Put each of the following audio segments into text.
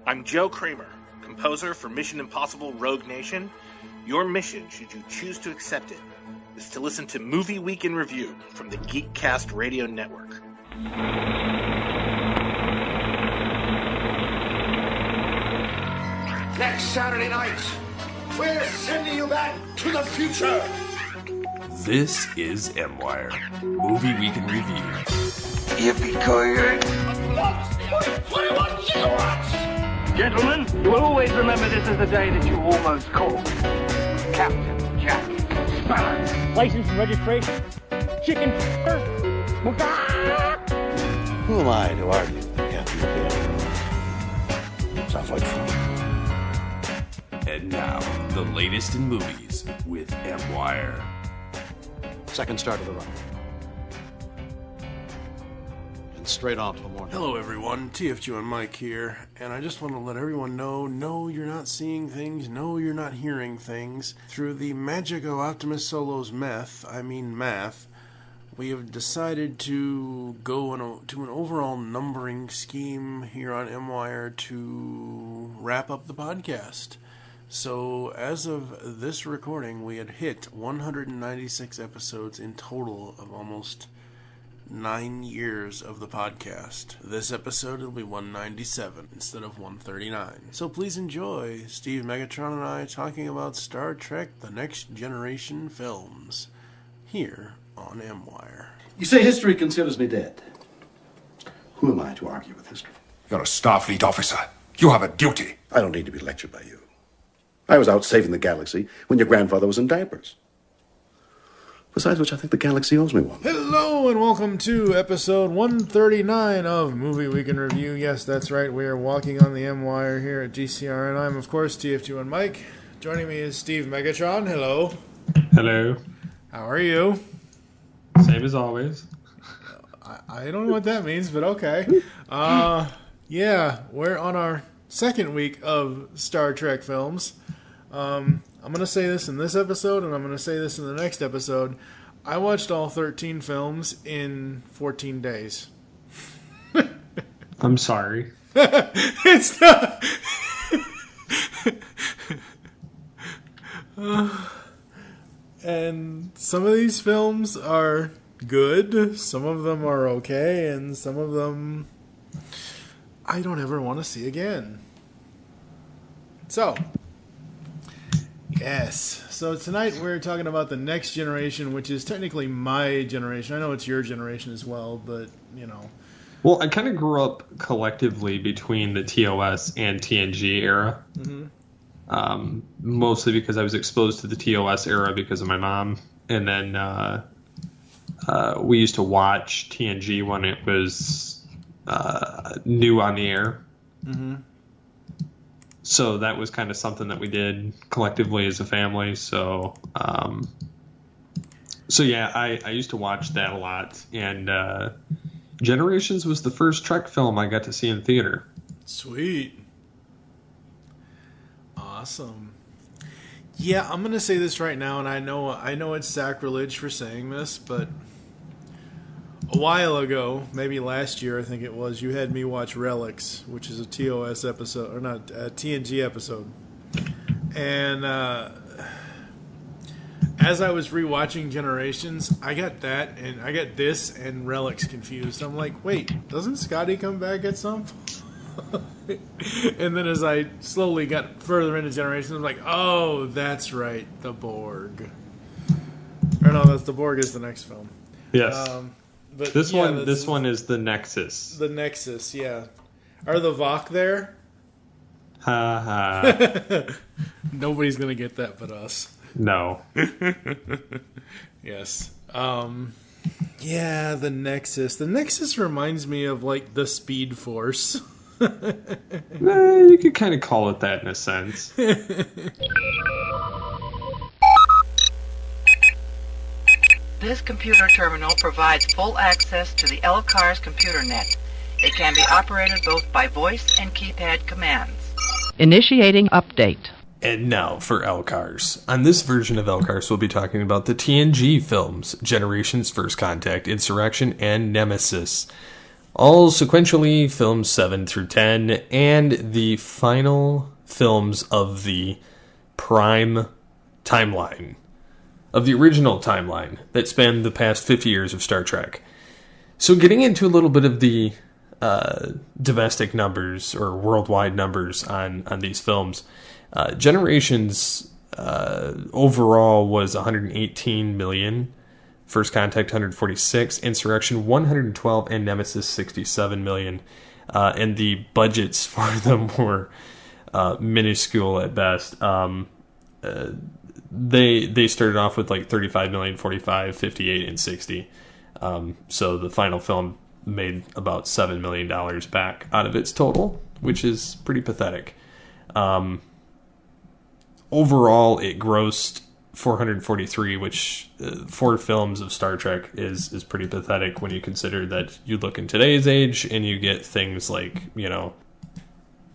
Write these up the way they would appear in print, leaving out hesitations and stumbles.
I'm Joe Kramer, composer for Mission Impossible Rogue Nation. Your mission, should you choose to accept it, is to listen to Movie Week in Review from the Geekcast Radio Network. Next Saturday night, we're sending you back to the future. This is M-Wire, Movie Week in Review. Yippee-ki-yay. 21 gigawatts! Gentlemen, you will always remember this as the day that you almost called Captain Jack Sparrow. License and registration. Chicken. Who am I to argue with the captain of the aircraft? Sounds like fun. And now, the latest in movies with M-Wire. Second start of the run. And straight on till morning. Hello everyone, TFG and Mike here, and I just want to let everyone know, no, you're not seeing things, no, you're not hearing things. Through the magic of Optimus Solo's math, we have decided to go to an overall numbering scheme here on M-Wire to wrap up the podcast. So, as of this recording, we had hit 196 episodes in total of almost 9 years of the podcast. This episode will be 197 instead of 139. So please enjoy Steve Megatron and I talking about Star Trek The Next Generation films here on M-Wire. You say history considers me dead. Who am I to argue with history? You're a Starfleet officer. You have a duty. I don't need to be lectured by you. I was out saving the galaxy when your grandfather was in diapers. Besides which, I think the galaxy owes me one. Hello and welcome to episode 139 of Movie Week in Review. Yes, that's right. We are walking on the M-Wire here at GCRN. I'm, of course, TF2 and Mike. Joining me is Steve Megatron. Hello. Hello. How are you? Same as always. I don't know what that means, but okay. Yeah, we're on our second week of Star Trek films. I'm going to say this in this episode, and I'm going to say this in the next episode. I watched all 13 films in 14 days. I'm sorry. It's not... and some of these films are good, some of them are okay, and some of them I don't ever want to see again. So... Yes. So tonight we're talking about The Next Generation, which is technically my generation. I know it's your generation as well, but, you know. Well, I kind of grew up collectively between the TOS and TNG era. Mm-hmm. Mostly because I was exposed to the TOS era because of my mom. And then we used to watch TNG when it was new on the air. Mm-hmm. So that was kind of something that we did collectively as a family. So yeah, I used to watch that a lot. And Generations was the first Trek film I got to see in theater. Sweet. Awesome. Yeah, I'm going to say this right now, and I know it's sacrilege for saying this, but a while ago, maybe last year, I think it was, you had me watch Relics, which is a TOS episode, or not, a TNG episode. And as I was rewatching Generations, I got that, and I got this and Relics confused. I'm like, wait, doesn't Scotty come back at some point? And then as I slowly got further into Generations, I'm like, oh, that's right, the Borg. Or no, the Borg is the next film. Yes. But this one is the Nexus. The Nexus, yeah. Are the Vok there? Ha ha. Nobody's gonna get that but us. No. Yes. Yeah, the Nexus. The Nexus reminds me of like the Speed Force. You could kind of call it that in a sense. This computer terminal provides full access to the LCAR's computer net. It can be operated both by voice and keypad commands. Initiating update. And now for LCARS. On this version of LCARS, we'll be talking about the TNG films, Generations, First Contact, Insurrection, and Nemesis. all sequentially films 7 through 10, and the final films of the Prime timeline, of the original timeline that spanned the past 50 years of Star Trek. So getting into a little bit of the domestic numbers or worldwide numbers on these films, Generations overall was 118 million, First Contact 146, Insurrection 112, and Nemesis 67 million. And the budgets for them were minuscule at best. They started off with like 35 million, 45, 58, and 60. So the final film made about $7 million back out of its total, which is pretty pathetic. Overall, it grossed 443, which 4 films of Star Trek is pretty pathetic when you consider that you look in today's age and you get things like,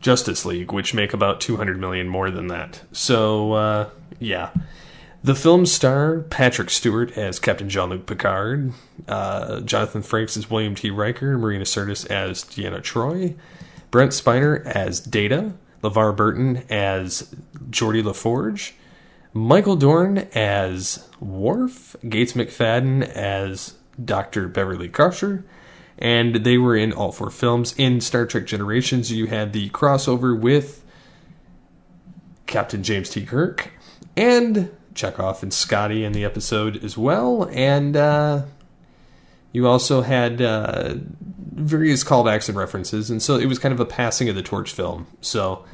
Justice League, which make about 200 million more than that. So, yeah. The film star Patrick Stewart as Captain Jean-Luc Picard, Jonathan Frakes as William T. Riker, Marina Sirtis as Deanna Troi, Brent Spiner as Data, LeVar Burton as Geordi LaForge, Michael Dorn as Worf, Gates McFadden as Dr. Beverly Crusher, and they were in all 4 films. In Star Trek Generations, you had the crossover with Captain James T. Kirk, and Chekhov and Scotty in the episode as well, and you also had various callbacks and references, and so it was kind of a passing of the torch film. So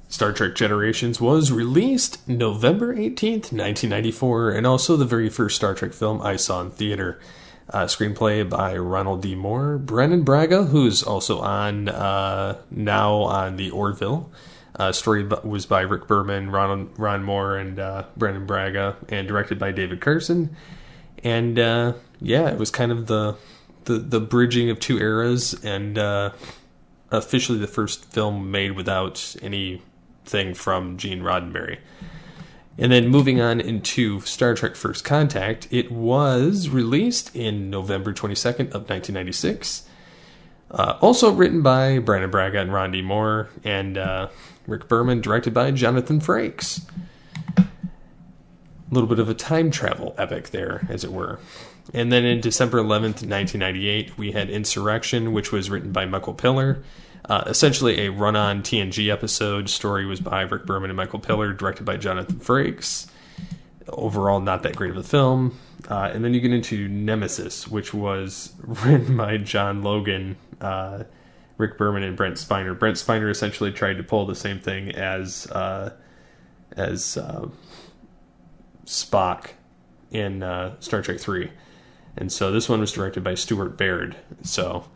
Star Trek Generations was released November 18th, 1994, and also the very first Star Trek film I saw in theater. Screenplay by Ronald D. Moore, Brendan Braga, who's also on now on the Orville. Story was by Rick Berman, Ron Moore, and Brendan Braga, and directed by David Carson. And it was kind of the bridging of 2 eras, and officially the first film made without anything from Gene Roddenberry. And then moving on into Star Trek First Contact, it was released in November 22nd of 1996. Also written by Brandon Braga and Ron D. Moore, and Rick Berman, directed by Jonathan Frakes. A little bit of a time travel epic there, as it were. And then in December 11th, 1998, we had Insurrection, which was written by Michael Piller. Essentially a run-on TNG episode. Story was by Rick Berman and Michael Piller, directed by Jonathan Frakes. Overall, not that great of a film. And then you get into Nemesis, which was written by John Logan, Rick Berman, and Brent Spiner. Brent Spiner essentially tried to pull the same thing as Spock in Star Trek 3. And so this one was directed by Stuart Baird. So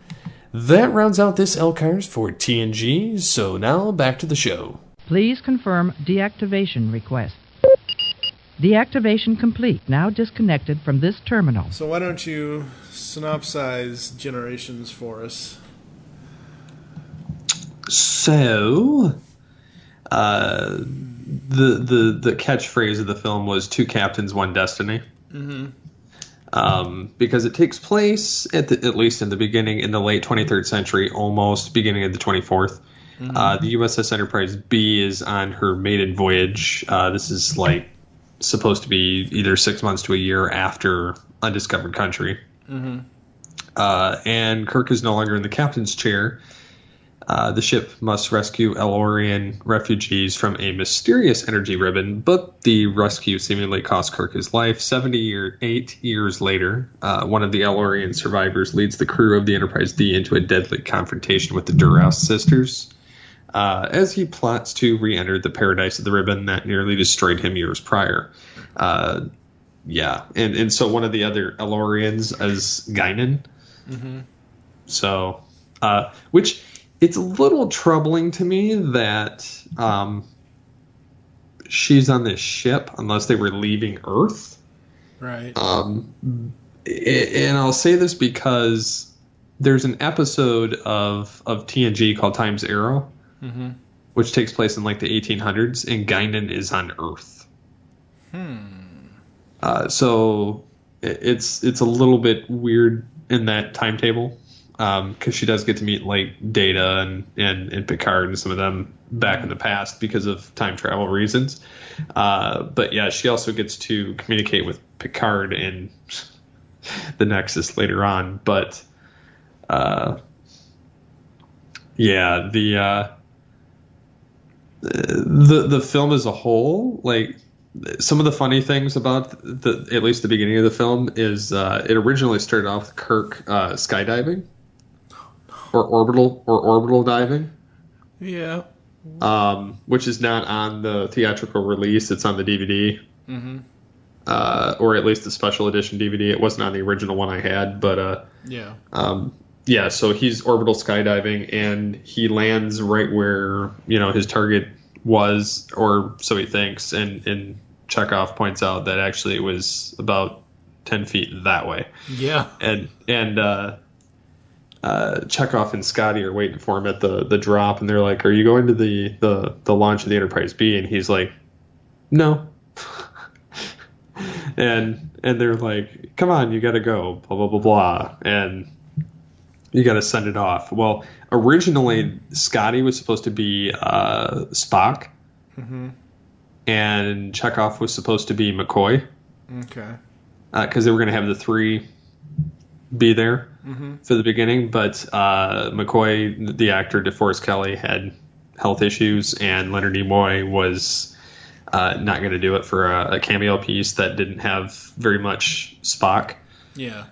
that rounds out this LCARS for TNG. So now back to the show. Please confirm deactivation request. Deactivation complete. Now disconnected from this terminal. So why don't you synopsize Generations for us? So, the catchphrase of the film was 2 captains, 1 destiny. Mm-hmm. Because it takes place, at least in the beginning, in the late 23rd century, almost beginning of the 24th. Mm-hmm. The USS Enterprise B is on her maiden voyage. This is supposed to be either 6 months to a year after Undiscovered Country. Mm-hmm. And Kirk is no longer in the captain's chair. The ship must rescue Elorian refugees from a mysterious energy ribbon, but the rescue seemingly cost Kirk his life. 8 years later, one of the Elorian survivors leads the crew of the Enterprise D into a deadly confrontation with the Duras sisters, as he plots to re-enter the paradise of the ribbon that nearly destroyed him years prior. And so one of the other Elorians is Guinan. Mm-hmm. So, which... It's a little troubling to me that she's on this ship unless they were leaving Earth. Right. And I'll say this because there's an episode of TNG called TNG-era, mm-hmm. which takes place in the 1800s, and Guinan is on Earth. So it's a little bit weird in that timetable. because she does get to meet like Data and Picard and some of them back in the past because of time travel reasons. But yeah, she also gets to communicate with Picard in the Nexus later on. But yeah, the film as a whole, like some of the funny things about at least the beginning of the film is it originally started off with Kirk skydiving or orbital diving. Yeah. Which is not on the theatrical release. It's on the DVD. Mm-hmm. Or at least the special edition DVD. It wasn't on the original one I had, but yeah. Yeah, so he's orbital skydiving, and he lands right where, his target was, or so he thinks, and Chekhov points out that actually it was about 10 feet that way. Yeah. And Chekhov and Scotty are waiting for him at the drop, and they're like, "Are you going to the launch of the Enterprise B?" And he's like, "No." and they're like, "Come on, you got to go." Blah blah blah blah, and you got to send it off. Well, originally Scotty was supposed to be Spock, mm-hmm. and Chekhov was supposed to be McCoy. Okay. Because they were going to have the three be there mm-hmm. for the beginning, but McCoy, the actor DeForest Kelley, had health issues, and Leonard Nimoy was not going to do it for a cameo piece that didn't have very much Spock. Yeah.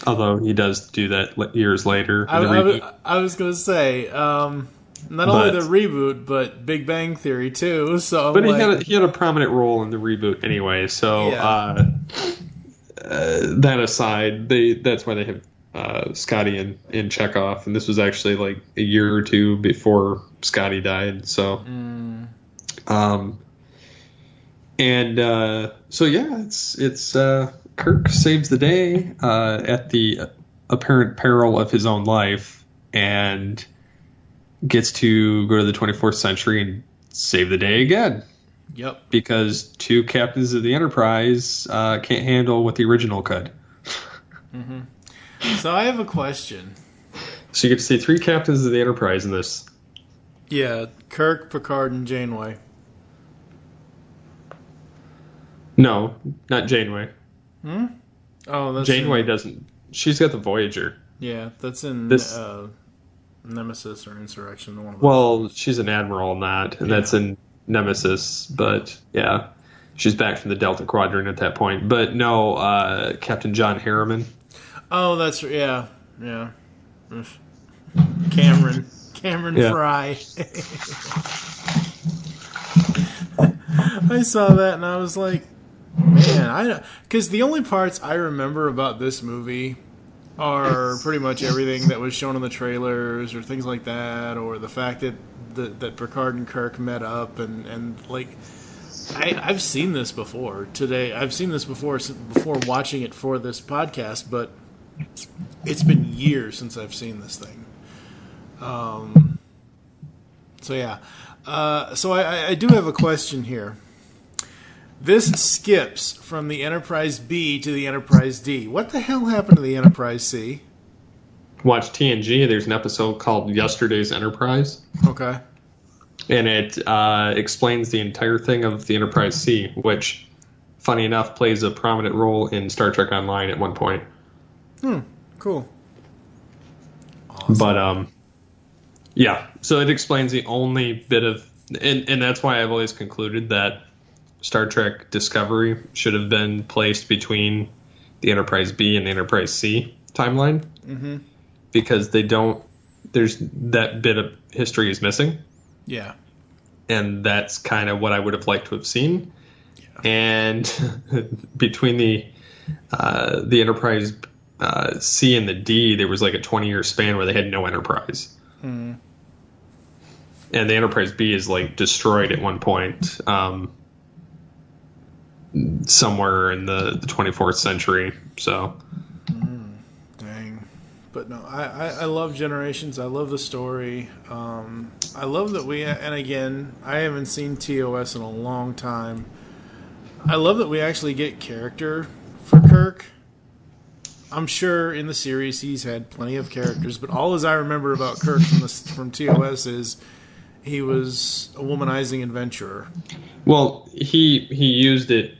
Although he does do that years later. I was going to say, not only the reboot, but Big Bang Theory too. So, but he had a prominent role in the reboot anyway. So yeah. That aside, that's why they have Scotty and Chekhov, and this was actually like a year or two before Scotty died. So, so yeah, it's Kirk saves the day at the apparent peril of his own life, and gets to go to the 24th century and save the day again. Yep. Because two captains of the Enterprise can't handle what the original could. Mm-hmm. So I have a question. So you get to see three captains of the Enterprise in this. Yeah, Kirk, Picard, and Janeway. No, not Janeway. Hmm? Oh, that's Janeway doesn't. She's got the Voyager. Yeah, that's in this. Nemesis or Insurrection. One of those. Well, she's an admiral in that, and that's in Nemesis. But yeah, she's back from the Delta Quadrant at that point. But no, Captain John Harriman. Oh, that's yeah. Cameron Fry. I saw that and I was like, man, because the only parts I remember about this movie are pretty much everything that was shown in the trailers or things like that, or the fact that Picard and Kirk met up and like I've seen this before today. I've seen this before watching it for this podcast, but it's been years since I've seen this thing. So yeah. So I do have a question here. This skips from the Enterprise B to the Enterprise D. What the hell happened to the Enterprise C? Watch TNG. There's an episode called Yesterday's Enterprise. Okay. And it explains the entire thing of the Enterprise C, which, funny enough, plays a prominent role in Star Trek Online at one point. Cool. Awesome. But, yeah. So it explains the only bit of... And that's why I've always concluded that Star Trek Discovery should have been placed between the Enterprise B and the Enterprise C timeline. Mm-hmm. Because they don't... There's that bit of history is missing. Yeah. And that's kind of what I would have liked to have seen. Yeah. And between the Enterprise C and the D, there was like a 20-year span where they had no Enterprise. Mm-hmm. And the Enterprise B is like destroyed at one point somewhere in the 24th century. So... Dang. But no, I love Generations. I love the story. I love that and again, I haven't seen TOS in a long time. I love that we actually get character for Kirk. I'm sure in the series he's had plenty of characters, but all as I remember about Kirk from TOS is he was a womanizing adventurer. Well, he used it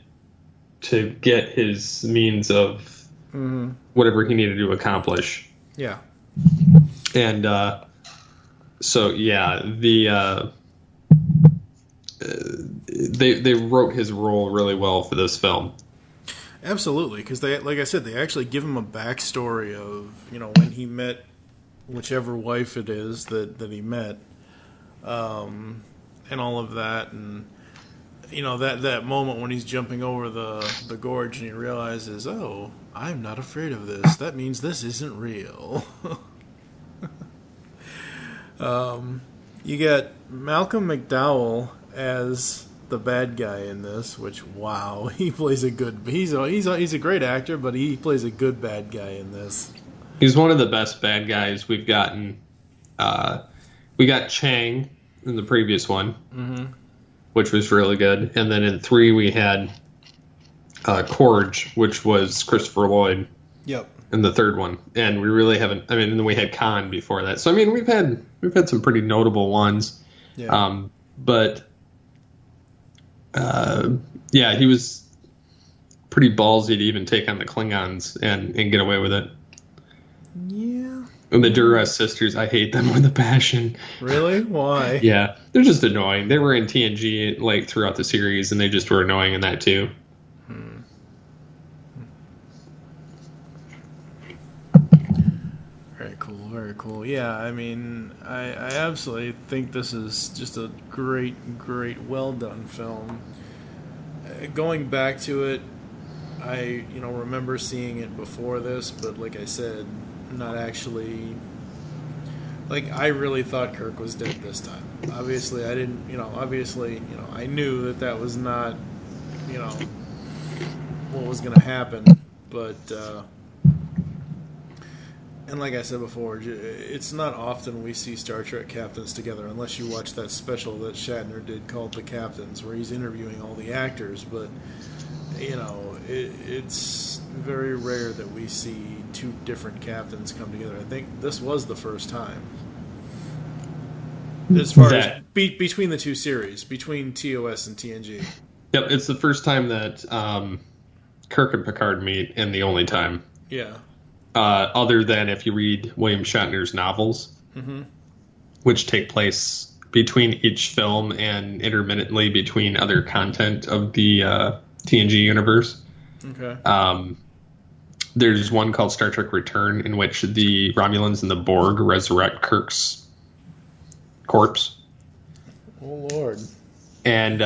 to get his means of whatever he needed to accomplish. Yeah. And so yeah, they wrote his role really well for this film. Absolutely, because they, like I said, they actually give him a backstory of, you know, when he met whichever wife it is that he met, and all of that, and you know that moment when he's jumping over the gorge and he realizes, oh, I'm not afraid of this. That means this isn't real. You got Malcolm McDowell as the bad guy in this, which, wow, he plays a good. He's a great actor, but he plays a good bad guy in this. He's one of the best bad guys we've gotten. We got Chang in the previous one, which was really good, and then in 3 we had Corge, which was Christopher Lloyd. Yep. In the 3rd one, and we really haven't. I mean, and then we had Khan before that. So I mean, we've had some pretty notable ones. Yeah. But yeah, he was pretty ballsy to even take on the Klingons and get away with it. Yeah. And the Duras sisters, I hate them with a passion. Really? Why? Yeah, they're just annoying. They were in TNG like throughout the series, and they just were annoying in that too. Very cool. Yeah, I mean, I absolutely think this is just a great, well done film. Going back to it, I remember seeing it before this, but like I said, not actually. Like, I really thought Kirk was dead this time. Obviously, I didn't. I knew that was not, what was going to happen, but. And like I said before, it's not often we see Star Trek captains together, unless you watch that special that Shatner did called The Captains, where he's interviewing all the actors. But, it's very rare that we see two different captains come together. I think this was the first time. As far as between the two series, between TOS and TNG. Yep, it's the first time that Kirk and Picard meet, and the only time. Yeah. Other than if you read William Shatner's novels, which take place between each film and intermittently between other content of the TNG universe. Okay. There's one called Star Trek Return, in which the Romulans and the Borg resurrect Kirk's corpse. Oh, Lord. And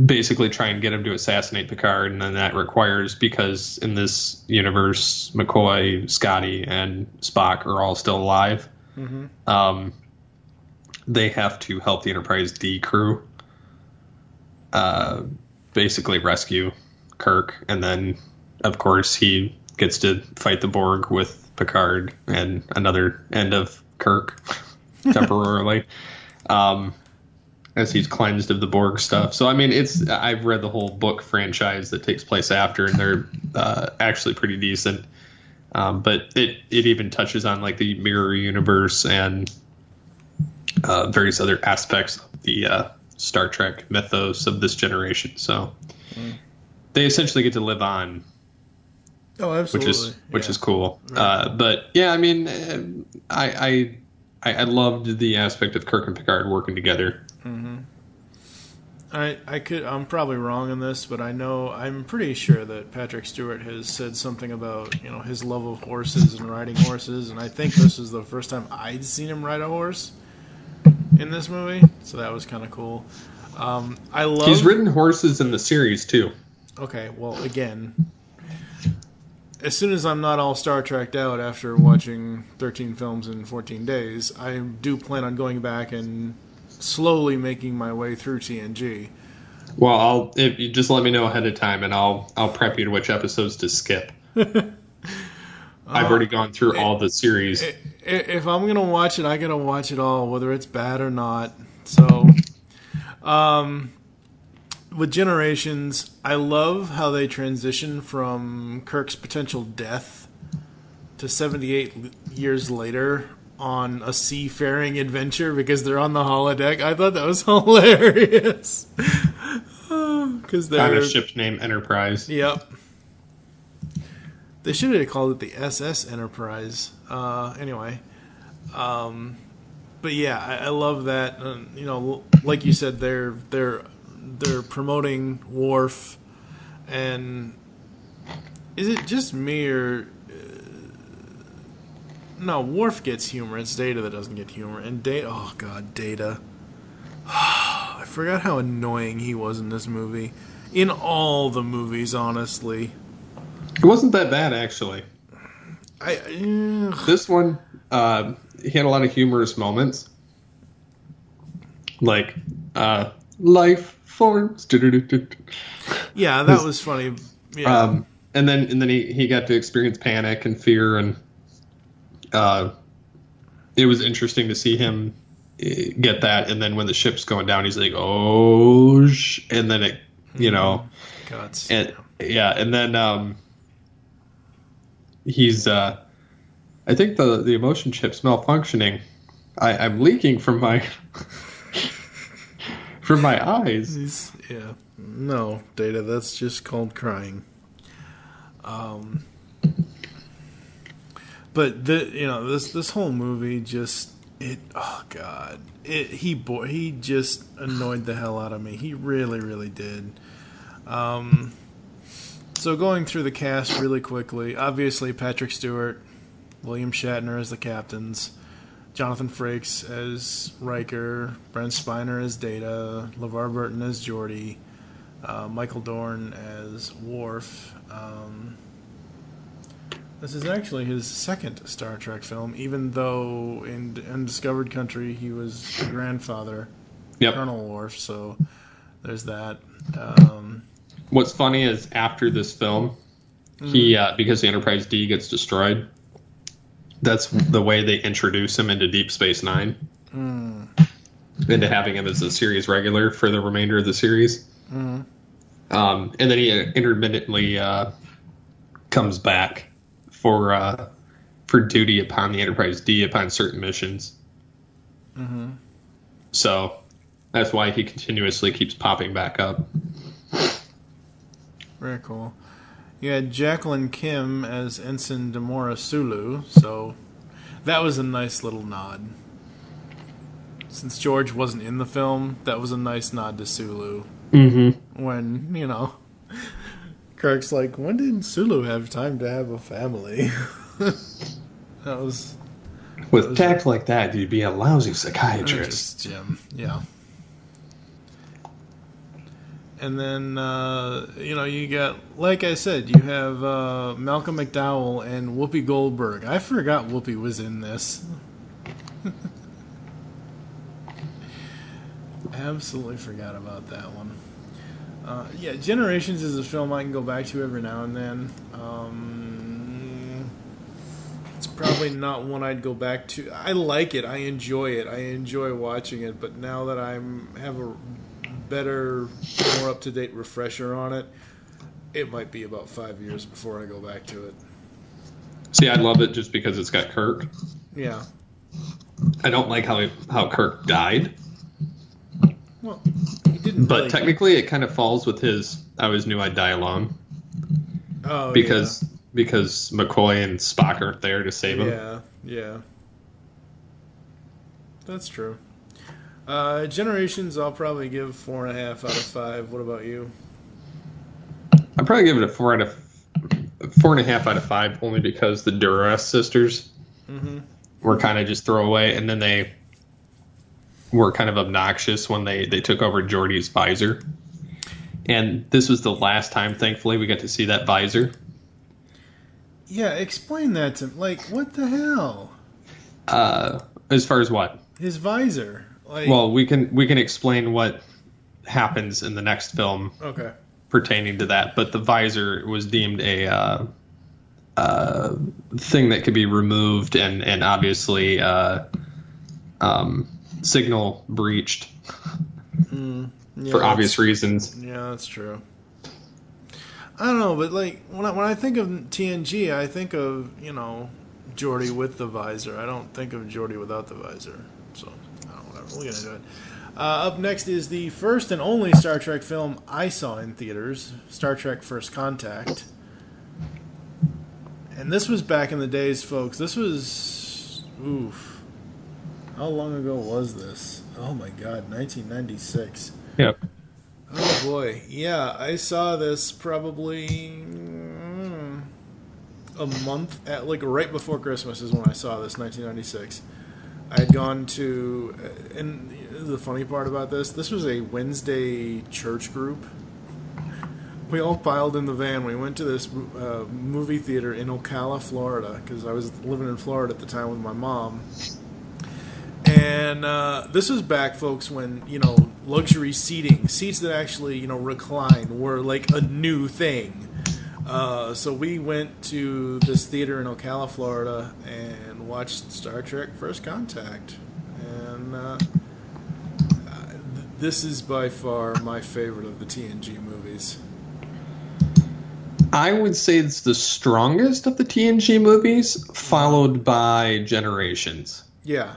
basically try and get him to assassinate Picard, and then that requires, because in this universe McCoy, Scotty, and Spock are all still alive, they have to help the Enterprise D crew basically rescue Kirk, and then of course he gets to fight the Borg with Picard and another end of Kirk temporarily. As he's cleansed of the Borg stuff. So, I mean, I've read the whole book franchise that takes place after, and they're actually pretty decent. But it even touches on, like, the mirror universe and various other aspects of the Star Trek mythos of this generation. So they essentially get to live on. Oh, absolutely. Which is cool. Right. But, yeah, I mean, I loved the aspect of Kirk and Picard working together. I'm probably wrong on this, but I'm pretty sure that Patrick Stewart has said something about, his love of horses and riding horses, and I think this is the first time I'd seen him ride a horse in this movie, so that was kind of cool. He's ridden horses in the series too. Okay, well, again, as soon as I'm not all Star Trekked out after watching 13 films in 14 days, I do plan on going back and slowly making my way through TNG. Well, if you just let me know ahead of time, and I'll prep you to which episodes to skip. I've already gone through all the series. If I'm gonna watch it, I gotta watch it all, whether it's bad or not. So, with Generations, I love how they transition from Kirk's potential death to 78 years later on a seafaring adventure because they're on the holodeck. I thought that was hilarious. Because they're on a ship named Enterprise. Yep. They should have called it the SS Enterprise. Anyway. But yeah, I love that. You know, like you said, they're promoting Worf, and is it just me or no? Worf gets humor. It's Data that doesn't get humor, and Data. Oh God, Data. I forgot how annoying he was in this movie. In all the movies, honestly, it wasn't that bad actually. This one. He had a lot of humorous moments, like life forms. Yeah, that was funny. Yeah, and then he got to experience panic and fear, and it was interesting to see him get that. And then when the ship's going down, he's like, "Oh," and then it, you know, Guts. And yeah, and then he's. I think the emotion chip's malfunctioning. I'm leaking from my eyes. Yeah, no, Data. That's just called crying. But this whole movie just oh God, he just annoyed the hell out of me. He really, really did. So going through the cast really quickly, obviously Patrick Stewart. William Shatner as the captains, Jonathan Frakes as Riker, Brent Spiner as Data, LeVar Burton as Geordi, Michael Dorn as Worf. This is actually his second Star Trek film, even though in Undiscovered Country he was the grandfather, Colonel Worf, so there's that. What's funny is after this film, he because the Enterprise D gets destroyed, that's the way they introduce him into Deep Space Nine. Into having him as a series regular for the remainder of the series. And then he intermittently comes back for duty upon the Enterprise D upon certain missions. So that's why he continuously keeps popping back up. Very cool. You had Jacqueline Kim as Ensign Demora Sulu, so that was a nice little nod. Since George wasn't in the film, that was a nice nod to Sulu. When, you know, Kirk's like, when did Sulu have time to have a family? That was... With tact like that, you'd be a lousy psychiatrist. Jim, yeah. And then, you got, like I said, you have Malcolm McDowell and Whoopi Goldberg. I forgot Whoopi was in this. Absolutely forgot about that one. Generations is a film I can go back to every now and then. It's probably not one I'd go back to. I like it. I enjoy it. I enjoy watching it. But now that I have a better, more up-to-date refresher on it, it might be about 5 years before I go back to it. See, I love it just because it's got Kirk. Yeah. I don't like how Kirk died. Well, he didn't. But technically, it kind of falls with his "I always knew I'd die alone." Oh, because McCoy and Spock aren't there to save him. Yeah. That's true. Generations, I'll probably give 4.5 out of 5. What about you? I'd probably give it a 4.5 out of 5, only because the Duras sisters were kind of just throwaway, and then they were kind of obnoxious when they took over Geordi's visor. And this was the last time, thankfully, we got to see that visor. Yeah, explain that to me. Like, what the hell? As far as what? His visor. Like, well, we can explain what happens in the next film. Okay. Pertaining to that, but the visor was deemed a thing that could be removed, and obviously signal breached. for obvious reasons. Yeah, that's true. I don't know, but like when I think of TNG, I think of Geordi with the visor. I don't think of Geordi without the visor. So I don't know, whatever. We're gonna do it. Up next is the first and only Star Trek film I saw in theaters, Star Trek First Contact. And this was back in the days, folks. This was... Oof. How long ago was this? Oh my god, 1996. Yep. Oh boy. Yeah, I saw this probably a month, right before Christmas is when I saw this, 1996. I had gone to... And the funny part about this was a Wednesday church group. We all piled in the van. We went to this movie theater in Ocala, Florida, because I was living in Florida at the time with my mom. And this was back, folks, when, luxury seats that actually, recline were like a new thing. So we went to this theater in Ocala, Florida, and watched Star Trek First Contact. And this is by far my favorite of the TNG movies. I would say it's the strongest of the TNG movies, followed by Generations. Yeah.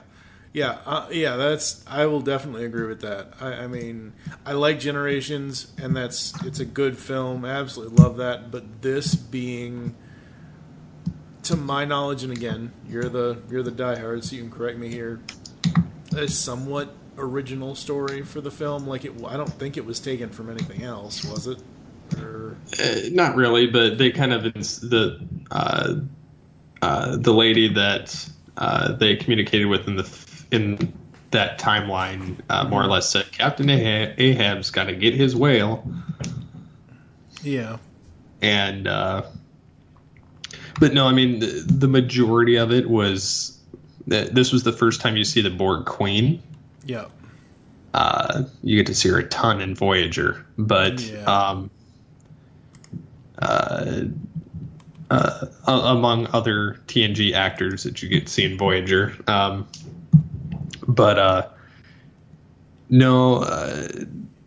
I will definitely agree with that. I mean, I like Generations, and it's a good film. I absolutely love that. But this being, to my knowledge, and again, you're the diehard, so you can correct me here, a somewhat original story for the film. I don't think it was taken from anything else, was it? Not really, but they kind of the lady that they communicated with in that timeline more or less said Captain Ahab's got to get his whale. Yeah, and but no, I mean the majority of it was that this was the first time you see the Borg Queen. Yeah, you get to see her a ton in Voyager, but. Yeah. Among other TNG actors that you get to see in Voyager.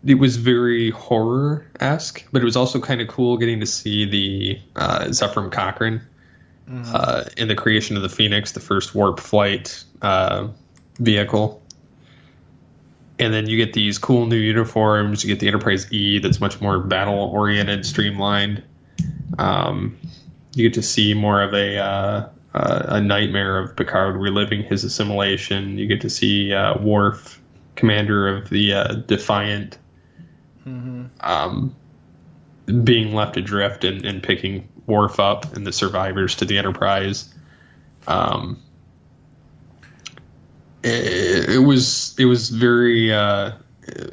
It was very horror-esque, but it was also kind of cool getting to see the Zephram Cochran in the creation of the Phoenix, the first warp flight vehicle. And then you get these cool new uniforms. You get the Enterprise E that's much more battle-oriented, streamlined. You get to see more of a nightmare of Picard reliving his assimilation. You get to see Worf, commander of the Defiant, being left adrift and picking Worf up and the survivors to the Enterprise. It was very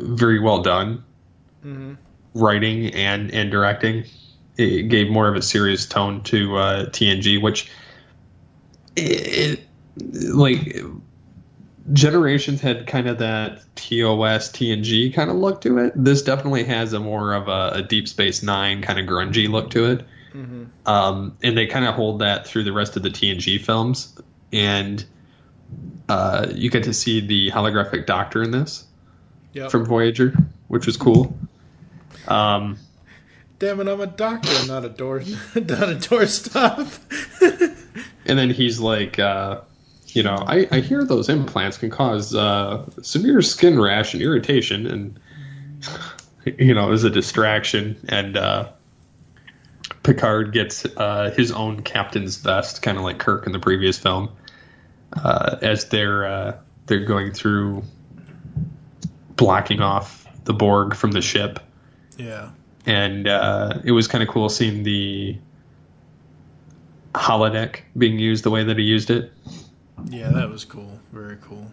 very well done, writing and directing. It gave more of a serious tone to TNG, which Generations had kind of that TOS TNG kind of look to it. This definitely has a more of a Deep Space Nine kind of grungy look to it. And they kind of hold that through the rest of the TNG films. And you get to see the holographic Doctor in this from Voyager, which was cool. Damn it, I'm a doctor, not a doorstop. And then he's like, I hear those implants can cause severe skin rash and irritation, and is a distraction. And Picard gets his own captain's vest, kind of like Kirk in the previous film, as they're going through blocking off the Borg from the ship. Yeah. And it was kind of cool seeing the holodeck being used the way that he used it. Yeah, that was cool. Very cool.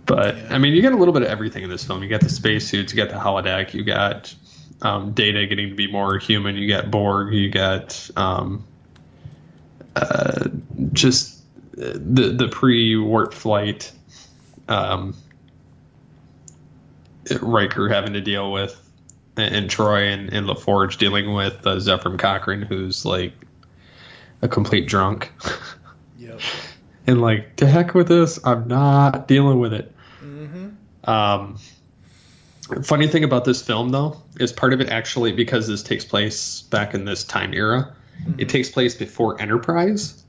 But, yeah. I mean, you get a little bit of everything in this film. You got the spacesuits, you got the holodeck, you got Data getting to be more human, you got Borg, you got just the pre-warp flight Riker having to deal with, and Troy and LaForge dealing with Zephram Cochran, who's like a complete drunk. Yep. And like, to heck with this, I'm not dealing with it. Funny thing about this film, though, is part of it actually, because this takes place back in this time era, it takes place before Enterprise.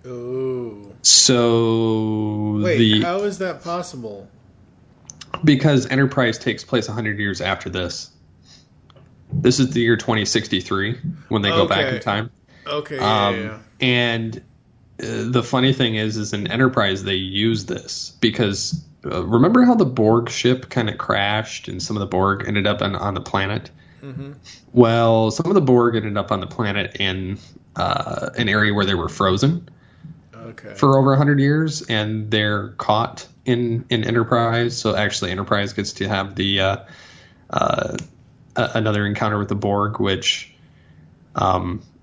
Oh. So wait, how is that possible? Because Enterprise takes place 100 years after this. This is the year 2063 when they go back in time. Okay, yeah. And the funny thing is in Enterprise they use this because remember how the Borg ship kind of crashed and some of the Borg ended up on the planet? Mm-hmm. Well, some of the Borg ended up on the planet in an area where they were frozen for over 100 years, and they're caught in Enterprise. So actually Enterprise gets to have the another encounter with the Borg, which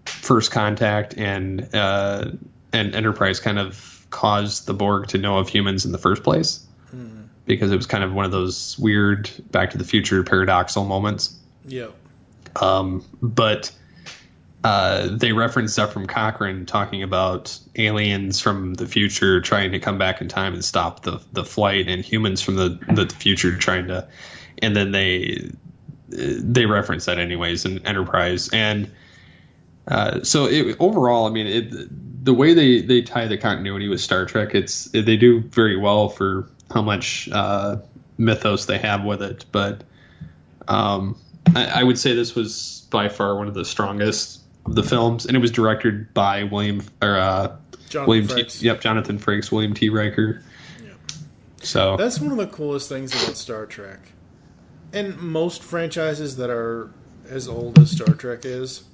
First Contact and Enterprise kind of caused the Borg to know of humans in the first place, because it was kind of one of those weird Back to the Future paradoxical moments. Yeah. But they reference Zephram Cochran talking about aliens from the future trying to come back in time and stop the flight, and humans from the future trying to, and then they reference that anyways in Enterprise. And so overall, I mean, the way they tie the continuity with Star Trek, they do very well for how much mythos they have with it. But I would say this was by far one of the strongest of the films, and it was directed by Jonathan Frakes, William T. Riker. Yep. So that's one of the coolest things about Star Trek, and most franchises that are as old as Star Trek is,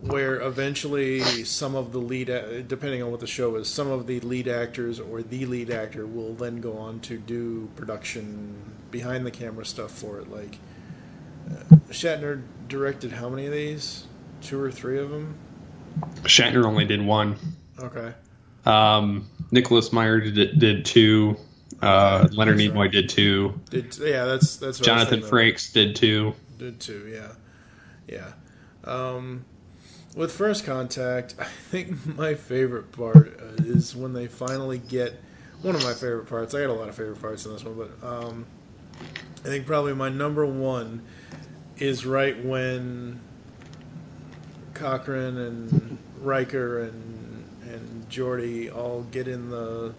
where eventually some of the lead, depending on what the show is, some of the lead actors or the lead actor will then go on to do production behind the camera stuff for it. Like Shatner directed how many of these? 2 or 3 of them? Shatner only did 1. Okay. Nicholas Meyer did 2. Leonard Nimoy did 2. That's what Jonathan Frakes did 2. Did 2, yeah. With First Contact, I think my favorite part is when they finally get one of my favorite parts. I got a lot of favorite parts in this one, but I think probably my number one is right when Cochran and Riker and Geordi all get in the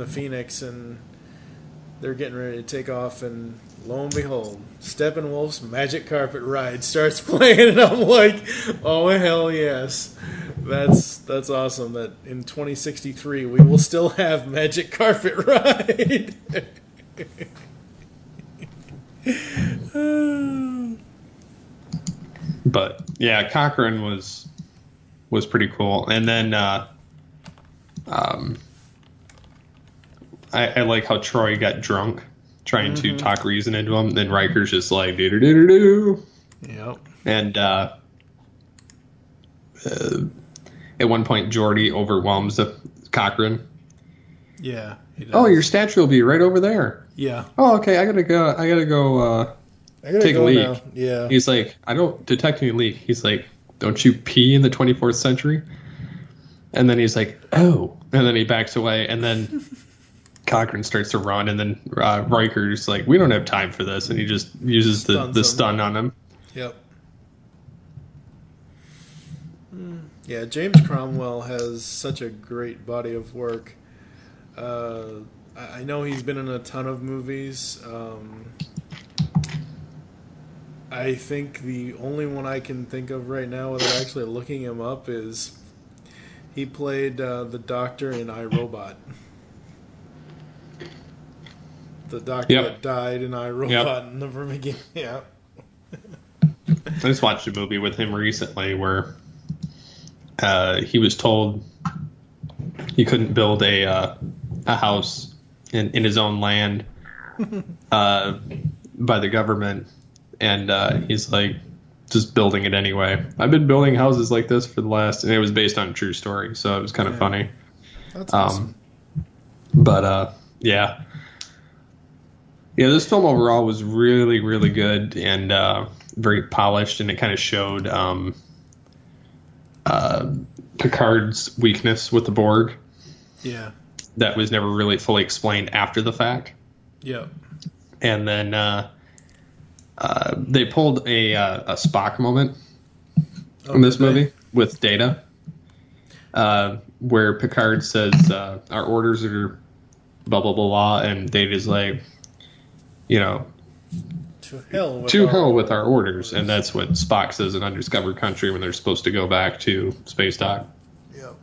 Phoenix, and they're getting ready to take off, and lo and behold, Steppenwolf's Magic Carpet Ride starts playing, and I'm like, oh hell yes, that's awesome. That in 2063 we will still have Magic Carpet Ride. But yeah, Cochran was pretty cool, and then I like how Troy got drunk trying to talk reason into him. Then Riker's just like do. Yep. And at one point, Geordi overwhelms Cochran. Yeah. He does. Oh, your statue will be right over there. Yeah. Oh, okay. I gotta go. Take a leak. Now. Yeah. He's like, I don't detect any leak. He's like, don't you pee in the 24th century? And then he's like, oh. And then he backs away, and then Cochran starts to run, and then Riker's like, we don't have time for this, and he just uses the stun on him. Yep. Yeah, James Cromwell has such a great body of work. I know he's been in a ton of movies. I think the only one I can think of right now without actually looking him up is he played the Doctor in iRobot. The Doctor that died in iRobot in the beginning. Yeah. I just watched a movie with him recently where he was told he couldn't build a house in his own land by the government. And he's like, just building it anyway. I've been building houses like this for the last... And it was based on a true story, so it was kind of funny. That's awesome. But, yeah. Yeah, this film overall was really, really good and very polished, and it kind of showed Picard's weakness with the Borg. Yeah. that was never really fully explained after the fact. Yep. And then they pulled a Spock moment in this movie with Data, where Picard says, our orders are blah, blah, blah, blah, and Data's like, to hell with our orders. And that's what Spock says in Undiscovered Country when they're supposed to go back to space dock. Yep.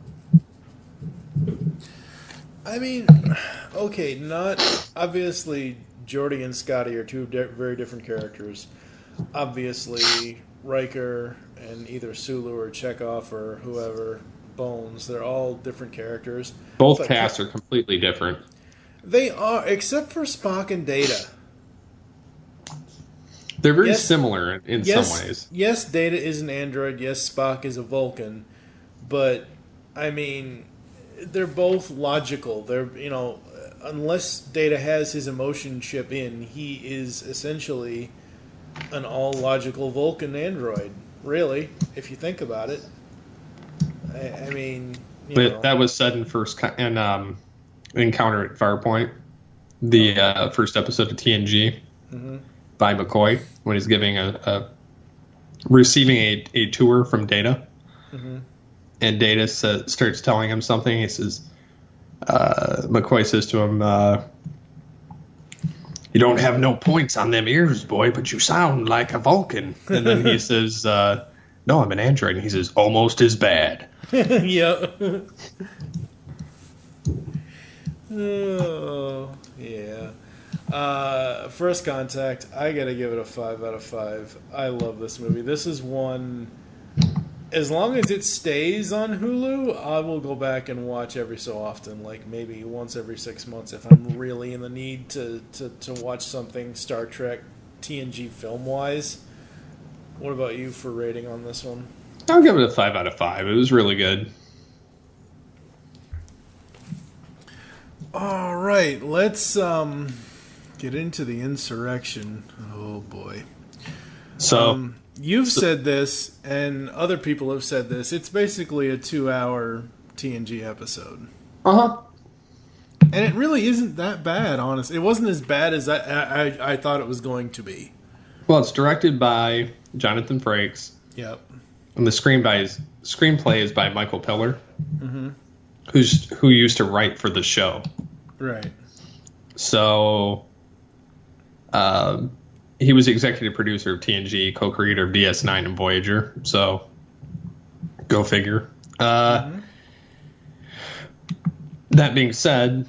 I mean, okay, not obviously Geordi and Scotty are two very different characters. Obviously, Riker and either Sulu or Chekhov or whoever, Bones, they're all different characters. Both casts are completely different. They are, except for Spock and Data. They're very similar in some ways. Yes, Data is an android. Yes, Spock is a Vulcan. But, I mean, they're both logical. They're, unless Data has his emotion chip in, he is essentially an all-logical Vulcan android, really, if you think about it. I mean, but that was said in Encounter at Farpoint, the first episode of TNG, by McCoy, when he's giving receiving a tour from Data. And Data starts telling him something. He says, McCoy says to him, you don't have no points on them ears, boy, but you sound like a Vulcan. And then he says, no, I'm an android. And he says, almost as bad. Yeah. Oh, yeah. First Contact, I gotta give it a 5 out of 5. I love this movie. This is one, as long as it stays on Hulu, I will go back and watch every so often, like maybe once every 6 months if I'm really in the need to watch something Star Trek TNG film-wise. What about you for rating on this one? I'll give it a 5 out of 5. It was really good. All right, let's get into the Insurrection. Oh, boy. So you've said this, and other people have said this. It's basically a 2-hour TNG episode. Uh-huh. And it really isn't that bad, honestly. It wasn't as bad as I thought it was going to be. Well, it's directed by Jonathan Frakes. Yep. And the screenplay is by Michael Piller, who used to write for the show. Right. So, he was the executive producer of TNG, co-creator of DS9 and Voyager. So, go figure. That being said,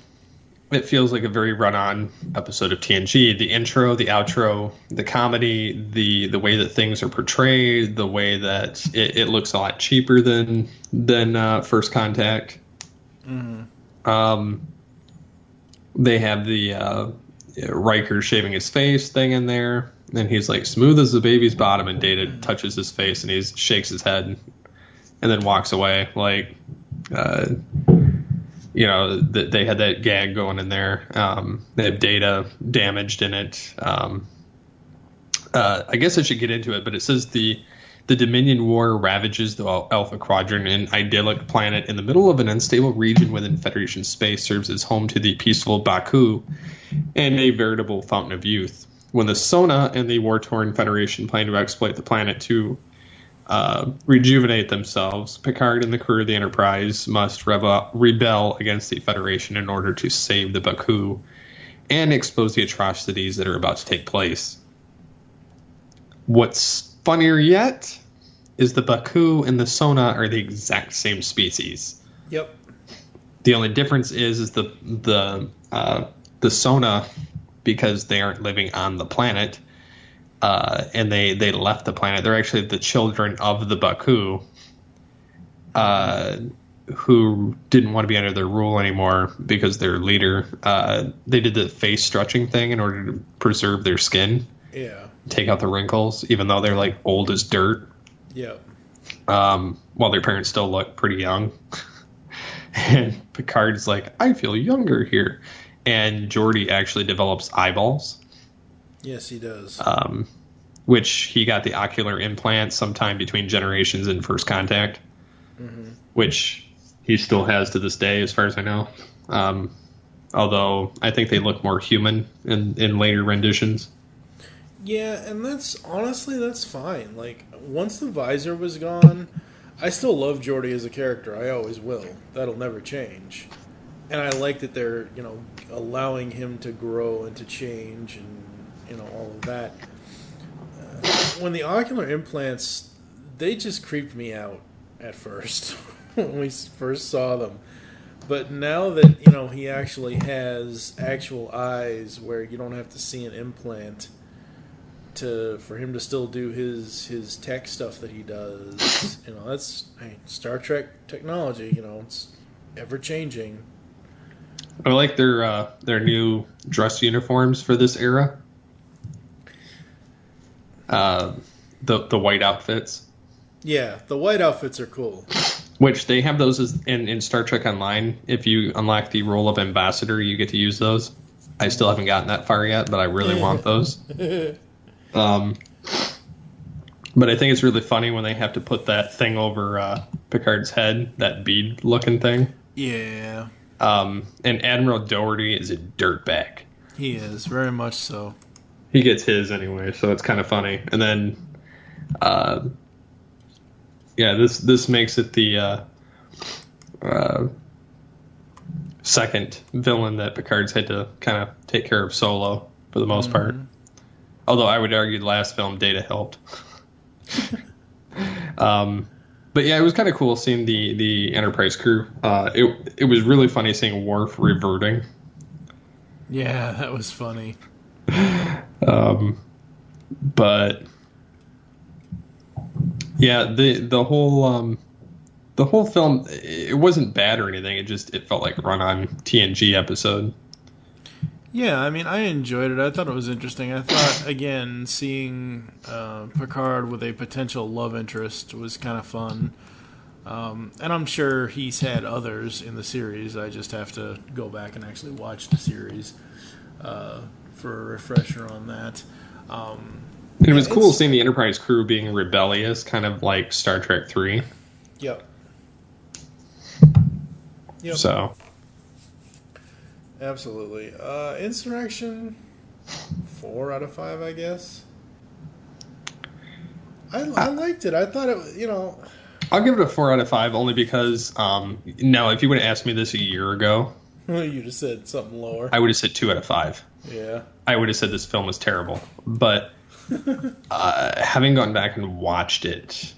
it feels like a very run-on episode of TNG. The intro, the outro, the comedy, the way that things are portrayed, the way that it looks a lot cheaper than First Contact. They have the Riker shaving his face thing in there, and he's like smooth as the baby's bottom, and Data touches his face and he shakes his head and then walks away. Like, they had that gag going in there. They have Data damaged in it. I guess I should get into it, but it says the Dominion War ravages the Alpha Quadrant, an idyllic planet in the middle of an unstable region within Federation space, serves as home to the peaceful Baku and a veritable fountain of youth. When the Sona and the war-torn Federation plan to exploit the planet to rejuvenate themselves, Picard and the crew of the Enterprise must rebel against the Federation in order to save the Baku and expose the atrocities that are about to take place. What's funnier yet is the Baku and the Sona are the exact same species. Yep. The only difference is the Sona, because they aren't living on the planet, and they left the planet. They're actually the children of the Baku, who didn't want to be under their rule anymore because their leader, they did the face stretching thing in order to preserve their skin. Yeah. Take out the wrinkles, even though they're like old as dirt. Yeah. While their parents still look pretty young. And Picard's like, I feel younger here. And Geordi actually develops eyeballs. Yes, he does. Which he got the ocular implant sometime between Generations and First Contact. Which he still has to this day, as far as I know. Although I think they look more human in later renditions. Yeah, and that's fine. Like, once the visor was gone, I still love Geordi as a character. I always will. That'll never change. And I like that they're, allowing him to grow and to change and, all of that. When the ocular implants, they just creeped me out at first when we first saw them. But now that, he actually has actual eyes where you don't have to see an implant for him to still do his tech stuff that he does, that's Star Trek technology, it's ever changing. I like their new dress uniforms for this era. The white outfits. Yeah, the white outfits are cool. Which they have those in Star Trek Online. If you unlock the role of ambassador, you get to use those. I still haven't gotten that far yet, but I really want those. But I think it's really funny when they have to put that thing over Picard's head, that bead-looking thing. Yeah. And Admiral Doherty is a dirtbag. He is, very much so. He gets his anyway, so it's kind of funny. And then, this makes it the second villain that Picard's had to kind of take care of solo for the most part. Although I would argue the last film, Data helped. But yeah, it was kind of cool seeing the Enterprise crew. It was really funny seeing Worf reverting. Yeah, that was funny. But yeah, the whole film, it wasn't bad or anything. It felt like a run-on TNG episode. Yeah, I mean, I enjoyed it. I thought it was interesting. I thought, again, seeing Picard with a potential love interest was kind of fun. And I'm sure he's had others in the series. I just have to go back and actually watch the series for a refresher on that. It was cool seeing the Enterprise crew being rebellious, kind of like Star Trek 3. Yep. So... Absolutely. Insurrection, 4 out of 5, I guess. I liked it. I thought it, I'll give it a 4 out of 5 only because, now, if you would have asked me this a year ago... You'd have said something lower. I would have said 2 out of 5. Yeah. I would have said this film was terrible. But having gone back and watched it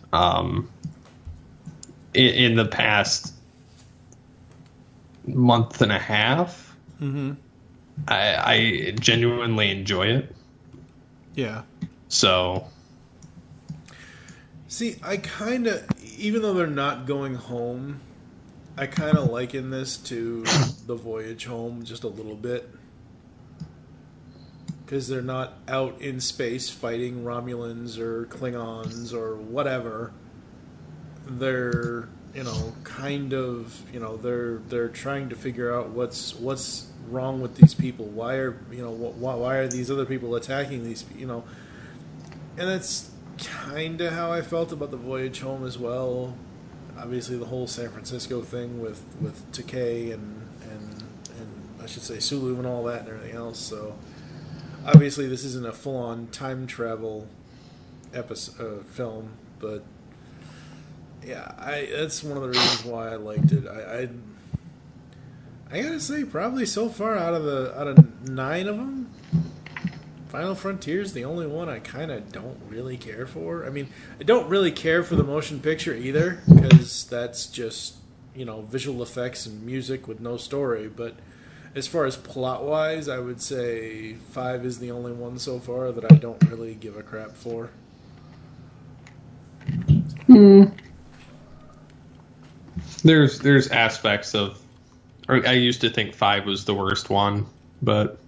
in the past month and a half... Mm-hmm. I genuinely enjoy it. Yeah. So. See, I kind of, even though they're not going home, I kind of liken this to the voyage home just a little bit. Because they're not out in space fighting Romulans or Klingons or whatever. They're, kind of, they're trying to figure out what's wrong with these people. Why are these other people attacking these, and that's kind of how I felt about the voyage home as well. Obviously the whole San Francisco thing with Takei and I should say Sulu and all that and everything else. So obviously this isn't a full-on time travel film, but yeah, that's one of the reasons why I liked it. I gotta say, probably so far out of 9 of them, Final Frontier's the only one I kind of don't really care for. I mean, I don't really care for the motion picture either, because that's just, visual effects and music with no story. But as far as plot-wise, I would say 5 is the only one so far that I don't really give a crap for. There's aspects of... I used to think 5 was the worst one, but...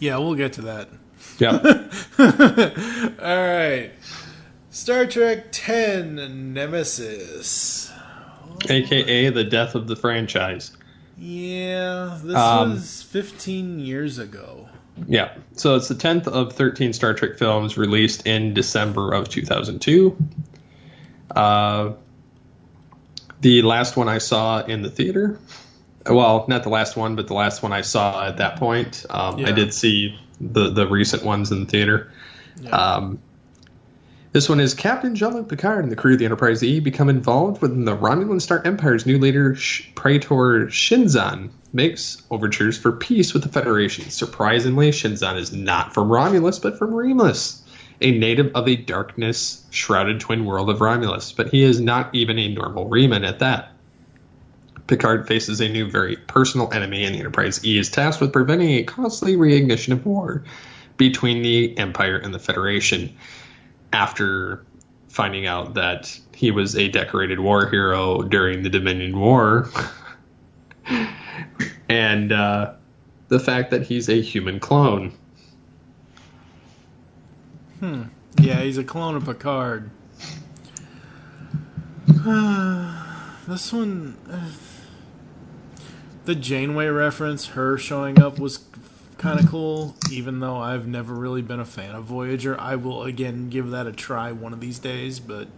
Yeah, we'll get to that. Yeah. All right. Star Trek 10, Nemesis. AKA the death of the franchise. Yeah, this was 15 years ago. Yeah, so it's the 10th of 13 Star Trek films released in December of 2002. The last one I saw in the theater Well, not the last one, but the last one I saw at that point. I did see the recent ones in the theater. Yeah. This one is Captain Jean-Luc Picard and the crew of the Enterprise E become involved with the Romulan Star Empire's new leader, Praetor Shinzon, makes overtures for peace with the Federation. Surprisingly, Shinzon is not from Romulus, but from Remus, a native of a darkness-shrouded twin world of Romulus. But he is not even a normal Reman at that. Picard faces a new, very personal enemy, and the Enterprise E is tasked with preventing a costly reignition of war between the Empire and the Federation. After finding out that he was a decorated war hero during the Dominion War, and the fact that he's a human clone. Yeah, he's a clone of Picard. This one... the Janeway reference, her showing up, was kind of cool, even though I've never really been a fan of Voyager. I will, again, give that a try one of these days, but...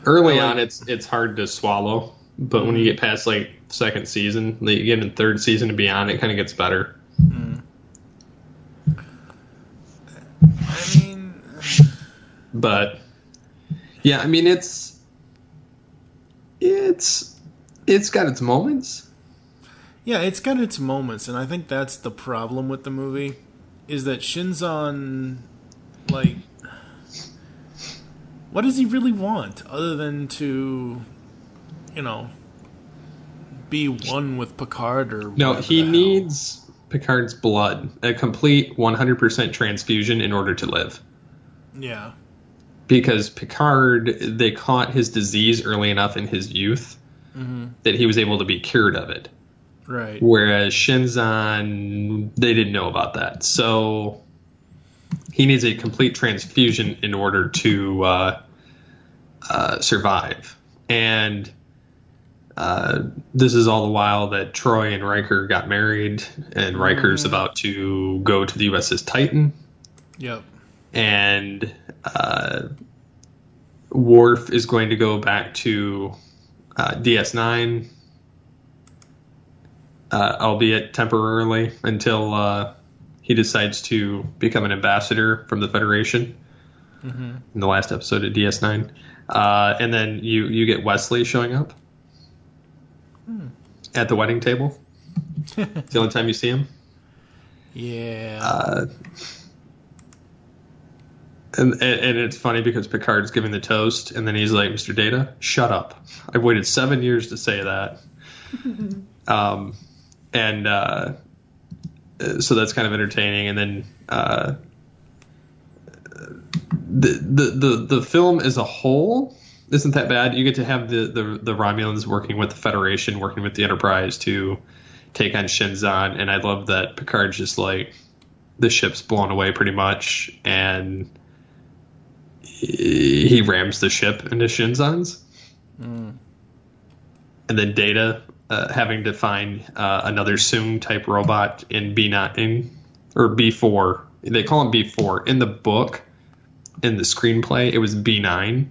Early on, it's hard to swallow, but when you get past, like, second season, you get in third season and beyond, it kind of gets better. I mean... But, yeah, I mean, it's got its moments. Yeah, it's got its moments, and I think that's the problem with the movie, is that Shinzon, like, what does he really want other than to, be one with Picard or No, he needs Picard's blood, a complete 100% transfusion in order to live. Yeah. Because Picard, they caught his disease early enough in his youth that he was able to be cured of it. Right. Whereas Shinzon, they didn't know about that. So he needs a complete transfusion in order to survive. And this is all the while that Troy and Riker got married, and Riker's about to go to the USS Titan. Yep. And Worf is going to go back to DS9, albeit temporarily, until he decides to become an ambassador from the Federation in the last episode of DS9. And then you get Wesley showing up at the wedding table. It's the only time you see him. Yeah. And it's funny because Picard's giving the toast, and then he's like, "Mr. Data, shut up. I've waited 7 years to say that." So that's kind of entertaining. And then the film as a whole isn't that bad. You get to have the Romulans working with the Federation, working with the Enterprise to take on Shinzon, and I love that Picard's just like, the ship's blown away pretty much, and he rams the ship into Shinzon's. And then Data having to find another Soong type robot in B9 or B4. They call him B4 in the book. In the screenplay, it was B9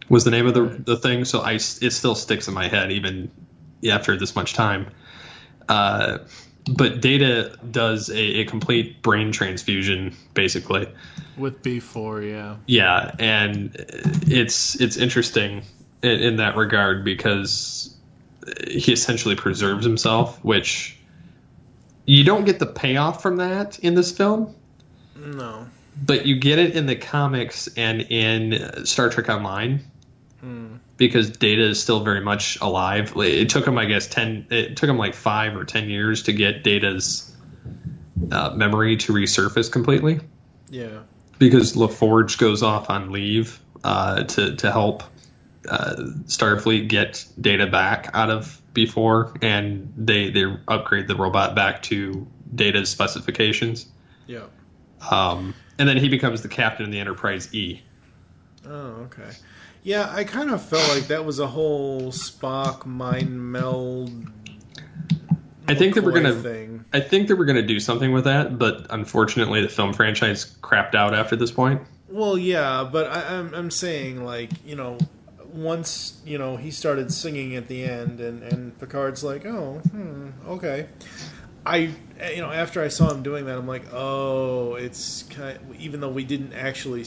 was the name of the thing. So it still sticks in my head even after this much time. But Data does a complete brain transfusion, basically. With B4, yeah. Yeah, and it's interesting in that regard because he essentially preserves himself, which you don't get the payoff from that in this film. No. But you get it in the comics and in Star Trek Online. Because Data is still very much alive. It took him, I guess, like 5 or 10 years to get Data's memory to resurface completely. Yeah. Because LaForge goes off on leave to help Starfleet get Data back out of B4, and they upgrade the robot back to Data's specifications. Yeah. And then he becomes the captain of the Enterprise E. Oh, okay. Yeah, I kind of felt like that was a whole Spock mind meld. I think that we're gonna do something with that, but unfortunately, the film franchise crapped out after this point. Well, yeah, but I'm saying, like, once, he started singing at the end, and Picard's like, oh, okay. After I saw him doing that, I'm like, oh, it's even though we didn't actually,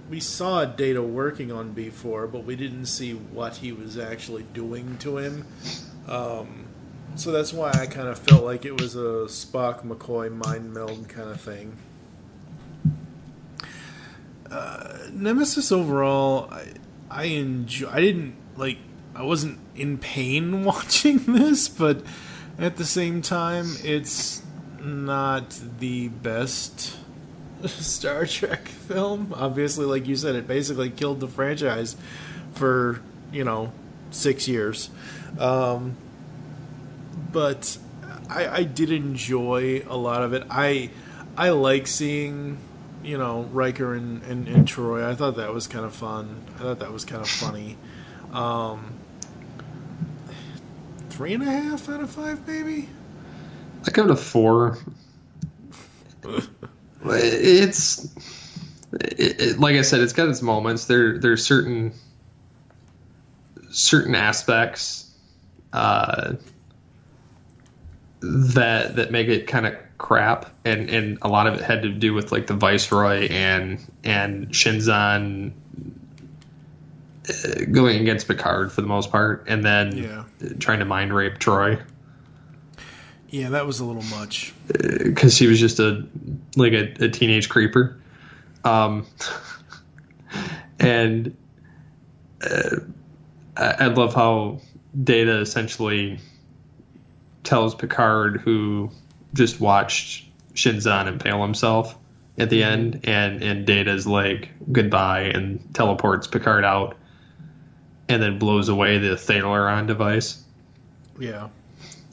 we saw Data working on B4, but we didn't see what he was actually doing to him. So that's why I kind of felt like it was a Spock-McCoy mind meld kind of thing. Nemesis overall, I enjoy. I wasn't in pain watching this, but at the same time, it's not the best Star Trek film. Obviously, like you said, it basically killed the franchise for 6 years. But I did enjoy a lot of it. I like seeing Riker and Troy. I thought that was kind of fun. I thought that was kind of funny. 3.5 out of 5, maybe. I give it a 4. It's like I said, it's got its moments. There's certain aspects that make it kind of crap, and a lot of it had to do with like the Viceroy and Shinzon going against Picard for the most part, and then trying to mind rape Troy. Yeah, that was a little much. Because he was just a teenage creeper. And I love how Data essentially tells Picard, who just watched Shinzon impale himself at the end, and Data's like, goodbye, and teleports Picard out, and then blows away the Thalaron device. Yeah.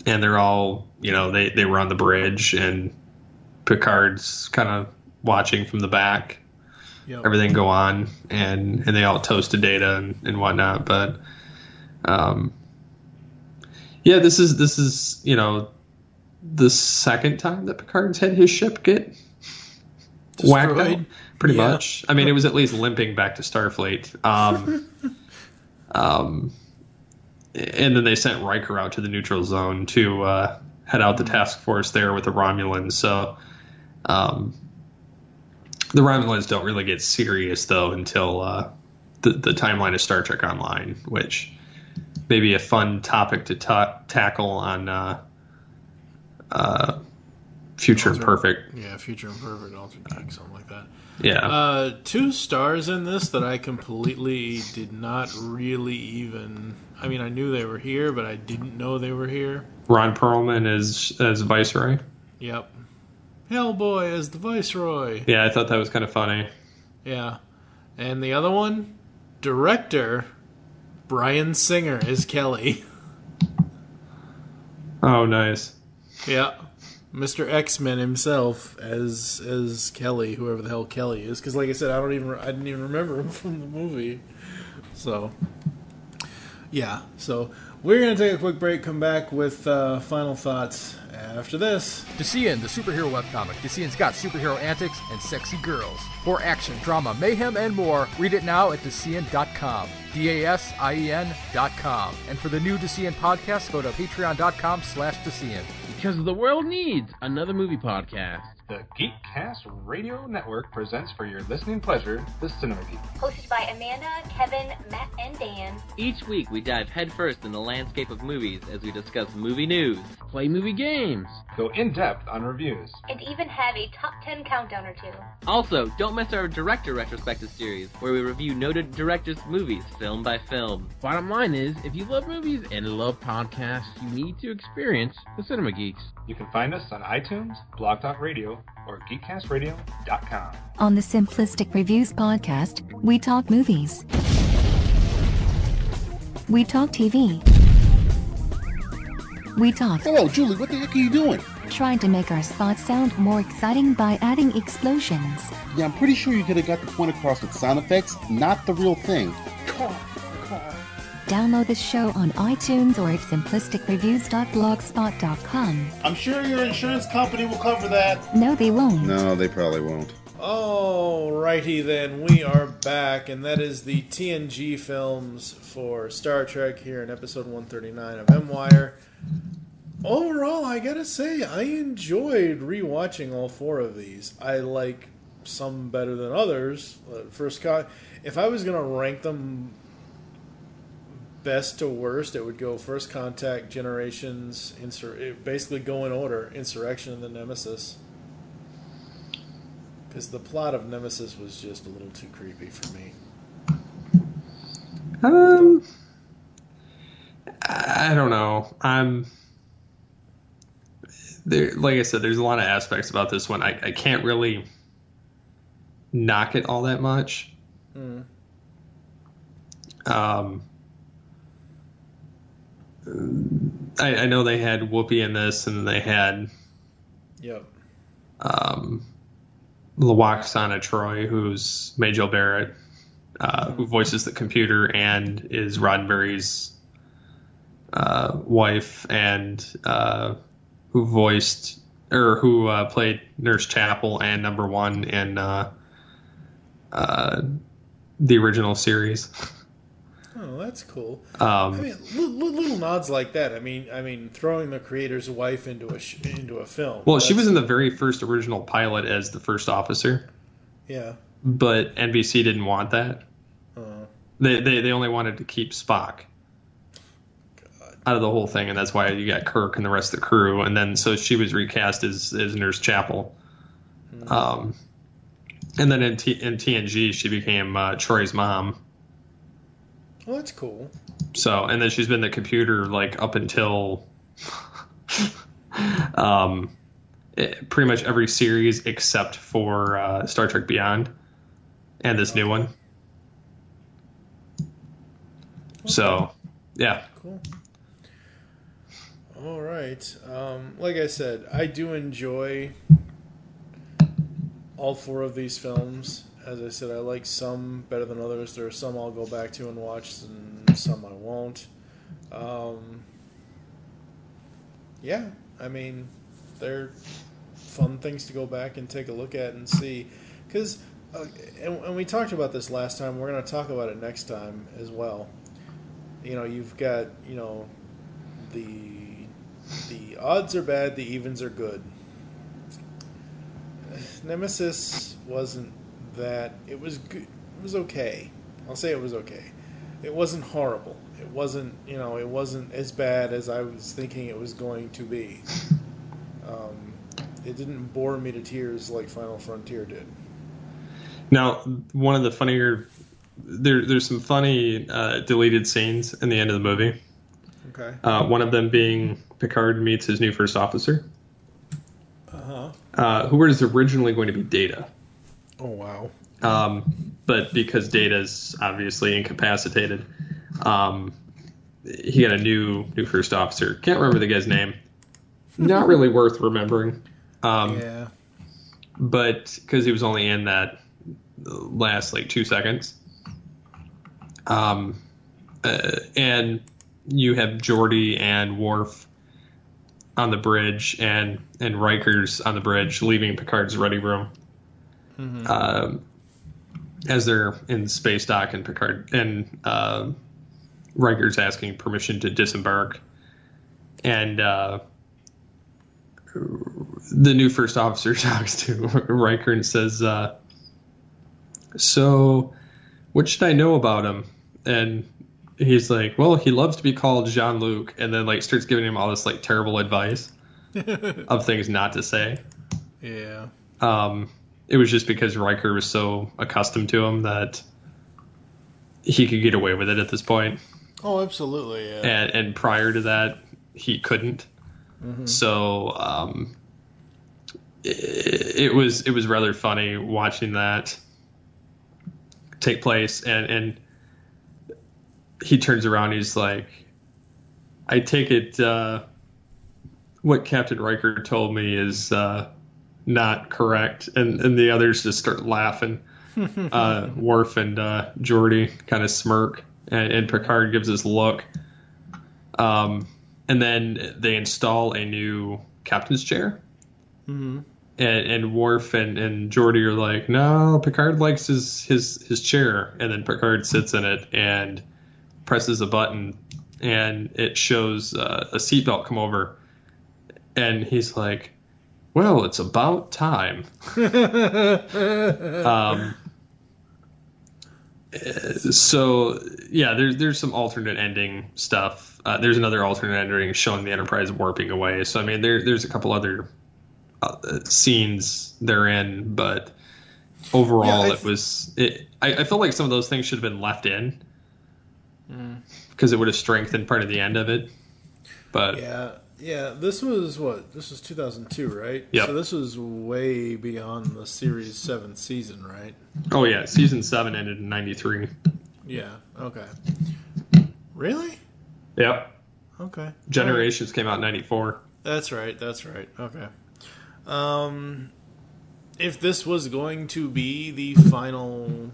And they're all, they were on the bridge, and Picard's kind of watching from the back, everything go on, and they all toasted Data and whatnot. But, this is the second time that Picard's had his ship get whacked out, pretty much. I mean, it was at least limping back to Starfleet. And then they sent Riker out to the neutral zone to head out the task force there with the Romulans. So the Romulans don't really get serious, though, until the timeline of Star Trek Online, which may be a fun topic to tackle on Future Imperfect. Yeah, Future Imperfect, Altered Geek, something like that. Yeah. 2 stars in this that I completely did not really even... I mean, I knew they were here, but I didn't know they were here. Ron Perlman as Viceroy. Yep. Hellboy as the Viceroy. Yeah, I thought that was kind of funny. Yeah. And the other one, director Bryan Singer as Kelly. Oh, nice. Yeah. Mr. X-Men himself as Kelly, whoever the hell Kelly is. Because, like I said, I didn't even remember him from the movie. So, yeah. So, we're going to take a quick break, come back with final thoughts after this. DeCian, the superhero webcomic. DeCian's got superhero antics and sexy girls. For action, drama, mayhem, and more, read it now at DeCian.com. DASIEN.com. And for the new DeCian podcast, go to patreon.com/DeCian. Because the world needs another movie podcast. The Geekcast Radio Network presents for your listening pleasure, The Cinema Geek. Hosted by Amanda, Kevin, Matt, and Dan. Each week we dive headfirst in the landscape of movies as we discuss movie news, play movie games, go in-depth on reviews, and even have a top 10 countdown or two. Also, don't miss our director retrospective series, where we review noted directors' movies, film by film. Bottom line is, if you love movies and love podcasts, you need to experience The Cinema Geeks. You can find us on iTunes, Blog Talk Radio, or GeekCastRadio.com. On the Simplistic Reviews podcast, we talk movies. We talk TV. We talk... Hello, Julie, what the heck are you doing? Trying to make our spots sound more exciting by adding explosions. Yeah, I'm pretty sure you could have got the point across with sound effects, not the real thing. Download this show on iTunes or at simplisticreviews.blogspot.com. I'm sure your insurance company will cover that. No, they won't. No, they probably won't. Alrighty then, we are back, and that is the TNG films for Star Trek here in episode 139 of M-Wire. Overall, I gotta say, I enjoyed rewatching all four of these. I like some better than others. If I was gonna rank them best to worst, it would go First Contact, Generations, basically go in order, Insurrection, and then Nemesis. Because the plot of Nemesis was just a little too creepy for me. I don't know. Like I said, there's a lot of aspects about this one. I can't really knock it all that much. I know they had Whoopi in this, and they had Lwaxana Troy, who's Majel Barrett, who voices the computer and is Roddenberry's wife, and who played Nurse Chapel and Number One in the original series. Oh, that's cool. I mean, little nods like that. I mean, throwing the creator's wife into a film. Well, she was in the very first original pilot as the first officer. Yeah. But NBC didn't want that. They only wanted to keep Spock out of the whole thing, and that's why you got Kirk and the rest of the crew. And then so she was recast as Nurse Chapel. And then in TNG, she became Troy's mom. Well, that's cool. So, and then she's been the computer like up until pretty much every series except for Star Trek Beyond and this new one. So, yeah. Cool. All right. Like I said, I do enjoy all four of these films. As I said, I like some better than others. There are some I'll go back to and watch, and some I won't. Yeah, I mean, they're fun things to go back and take a look at and see. Because, and we talked about this last time, we're going to talk about it next time as well. You know, you've got, you know, the odds are bad, the evens are good. Nemesis wasn't that. It was good. It was okay. I'll say it was okay. It wasn't horrible. It wasn't, you know, it wasn't as bad as I was thinking it was going to be. It didn't bore me to tears like Final Frontier did. Now, one of the funnier, there's some funny deleted scenes in the end of the movie. Okay. One of them being Picard meets his new first officer. Who was originally going to be Data. Oh, wow. But because Data's obviously incapacitated, he got a new first officer. Can't remember the guy's name. Not really worth remembering. Yeah. But because he was only in that last like 2 seconds. And you have Geordi and Worf on the bridge, and Riker's on the bridge leaving Picard's ready room. As they're in space dock, and Picard and Riker's asking permission to disembark, and the new first officer talks to Riker and says, "So, what should I know about him?" And he's like, "Well, he loves to be called Jean-Luc," and then like starts giving him all this like terrible advice of things not to say. Yeah. It was just because Riker was so accustomed to him that he could get away with it at this point. Oh, absolutely, yeah. And prior to that, he couldn't. So it was rather funny watching that take place, and he turns around, he's like, "I take it what Captain Riker told me is not correct," and the others just start laughing. Worf and Geordi kind of smirk, and Picard gives this look. And then they install a new captain's chair. And And Worf and Geordi are like, no, Picard likes his chair. And then Picard sits in it and presses a button, and it shows a seatbelt come over. And he's like, well, it's about time. So, yeah, there's some alternate ending stuff. There's another alternate ending showing the Enterprise warping away. So, I mean, there's a couple other scenes they're in, but overall I felt like some of those things should have been left in because it would have strengthened part of the end of it. But yeah, this was 2002, right? Yep. So this was way beyond the series' 7th season, right? Oh yeah, season 7 ended in 93. Yeah. Okay. Really? Yep. Okay. Generations came out in 94. That's right. Okay. If this was going to be the final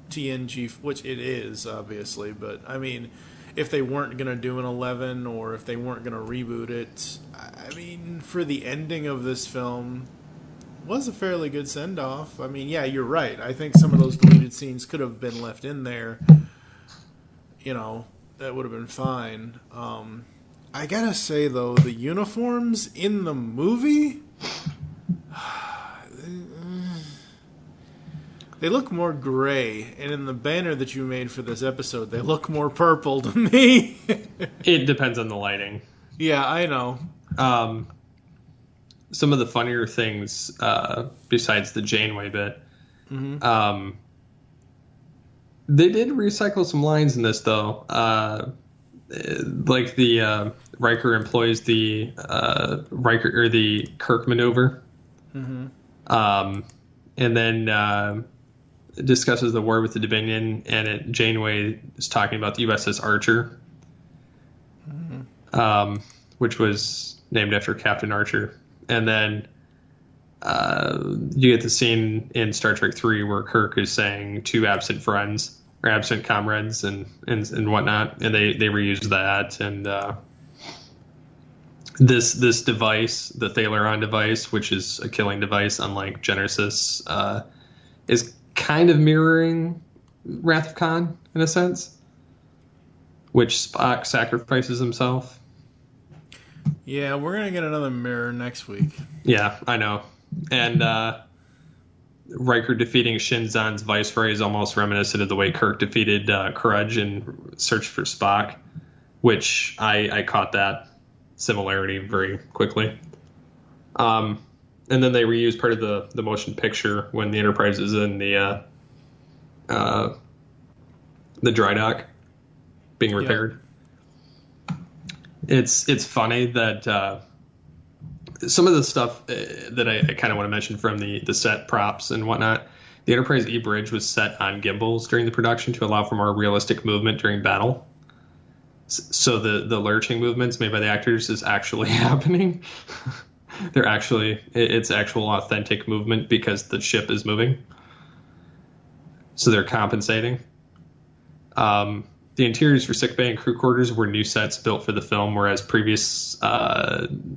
TNG, which it is, obviously, but, I mean, if they weren't going to do an 11 or if they weren't going to reboot it, I mean, for the ending of this film, was a fairly good send-off. I mean, yeah, you're right. I think some of those deleted scenes could have been left in there. You know, that would have been fine. I gotta say, though, the uniforms in the movie, they look more gray, and in the banner that you made for this episode, they look more purple to me. It depends on the lighting. Yeah, I know. Some of the funnier things, besides the Janeway bit, they did recycle some lines in this, though. Like the Riker employs the the Kirk maneuver, and then discusses the war with the Dominion, and Janeway is talking about the USS Archer, which was named after Captain Archer. And then you get the scene in Star Trek 3 where Kirk is saying to absent friends or absent comrades and whatnot, and they reused that. And this device, the Thaleron device, which is a killing device unlike Genesis, is kind of mirroring Wrath of Khan in a sense, which Spock sacrifices himself. Yeah, we're going to get another mirror next week. Yeah, I know. And Riker defeating Shinzon's Viceroy is almost reminiscent of the way Kirk defeated Courage in Search for Spock, which I caught that similarity very quickly. And then they reuse part of the motion picture when the Enterprise is in the dry dock being repaired. Yeah. It's funny that some of the stuff that I kind of want to mention from the set props and whatnot, the Enterprise E bridge was set on gimbals during the production to allow for more realistic movement during battle. So the lurching movements made by the actors is actually happening. It's actual authentic movement because the ship is moving. So they're compensating. The interiors for sickbay and crew quarters were new sets built for the film, whereas previous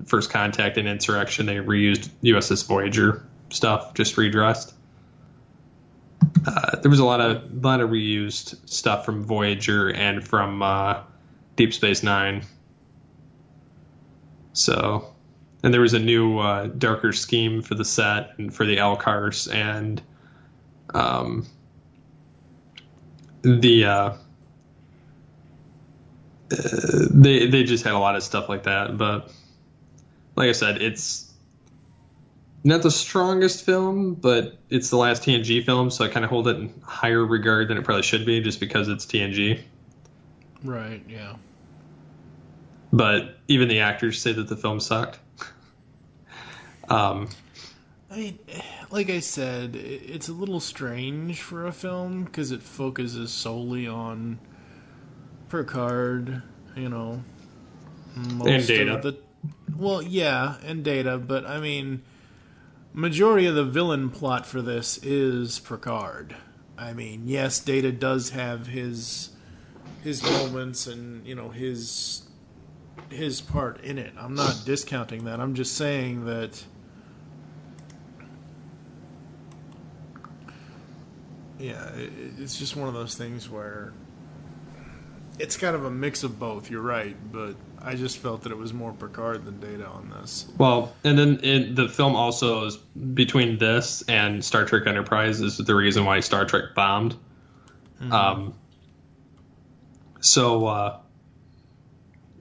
First Contact and Insurrection, they reused USS Voyager stuff, just redressed. There was a lot of reused stuff from Voyager and from Deep Space Nine. So, and there was a new darker scheme for the set and for the LCARS, and they just had a lot of stuff like that. But like I said, it's not the strongest film, but it's the last TNG film, so I kind of hold it in higher regard than it probably should be just because it's TNG. Right, yeah. But even the actors say that the film sucked. I mean, like I said, it's a little strange for a film because it focuses solely on Picard, you know, and Data. And Data, but I mean, majority of the villain plot for this is Picard. I mean, yes, Data does have his moments and, you know, his part in it. I'm not discounting that. I'm just saying that Yeah, it's just one of those things where it's kind of a mix of both. You're right, but I just felt that it was more Picard than Data on this. Well, and then the film also is between this and Star Trek Enterprise is the reason why Star Trek bombed. Mm-hmm.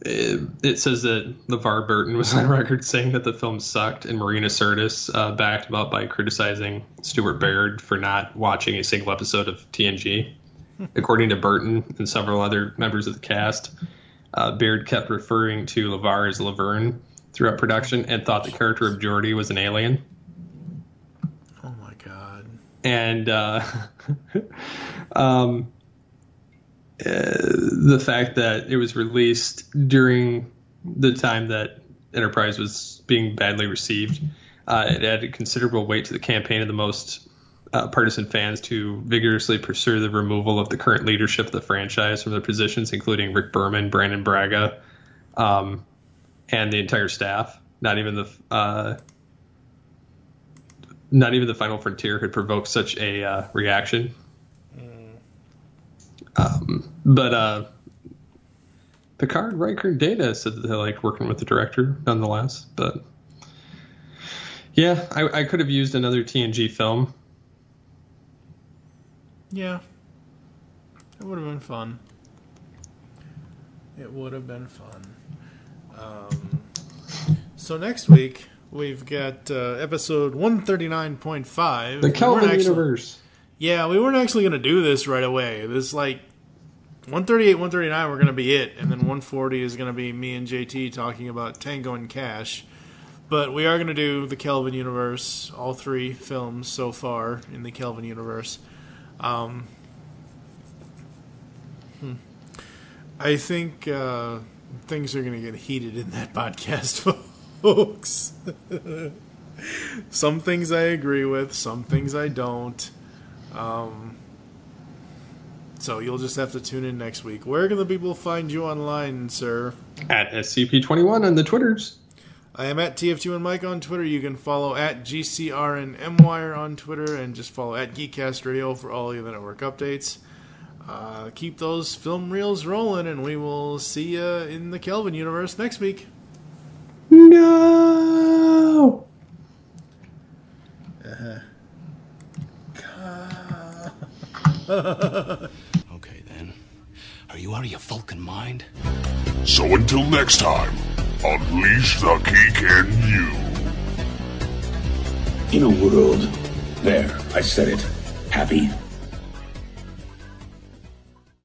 It says that LeVar Burton was on record saying that the film sucked, and Marina Sirtis backed him up by criticizing Stuart Baird for not watching a single episode of TNG. According to Burton and several other members of the cast, Baird kept referring to LeVar as Laverne throughout production and thought the character of Geordi was an alien. Oh my god. And the fact that it was released during the time that Enterprise was being badly received, it added considerable weight to the campaign of the most partisan fans to vigorously pursue the removal of the current leadership of the franchise from their positions, including Rick Berman, Brandon Braga, and the entire staff. Not even the Final Frontier could provoke such a reaction. But Picard, Riker, and Data said that they liked working with the director nonetheless. But yeah, I could have used another TNG film. Yeah, it would have been fun. It would have been fun. So next week we've got episode 139.5. The Kelvin Universe. Yeah, we weren't actually going to do this right away. This, 138, 139 were going to be it, and then 140 is going to be me and JT talking about Tango and Cash. But we are going to do the Kelvin Universe, all 3 films so far in the Kelvin Universe. I think things are going to get heated in that podcast, folks. Some things I agree with, some things I don't. So you'll just have to tune in next week. Where can the people find you online, sir? At SCP-21 on the Twitters. I am at TF2 and Mike on Twitter. You can follow at GCRN MWire on Twitter, and just follow at Geekcast Radio for all of the network updates. Keep those film reels rolling, and we will see you in the Kelvin Universe next week. No! Okay, then. Are you out of your Vulcan mind? So until next time, unleash the geek in you. In a world, there, I said it, happy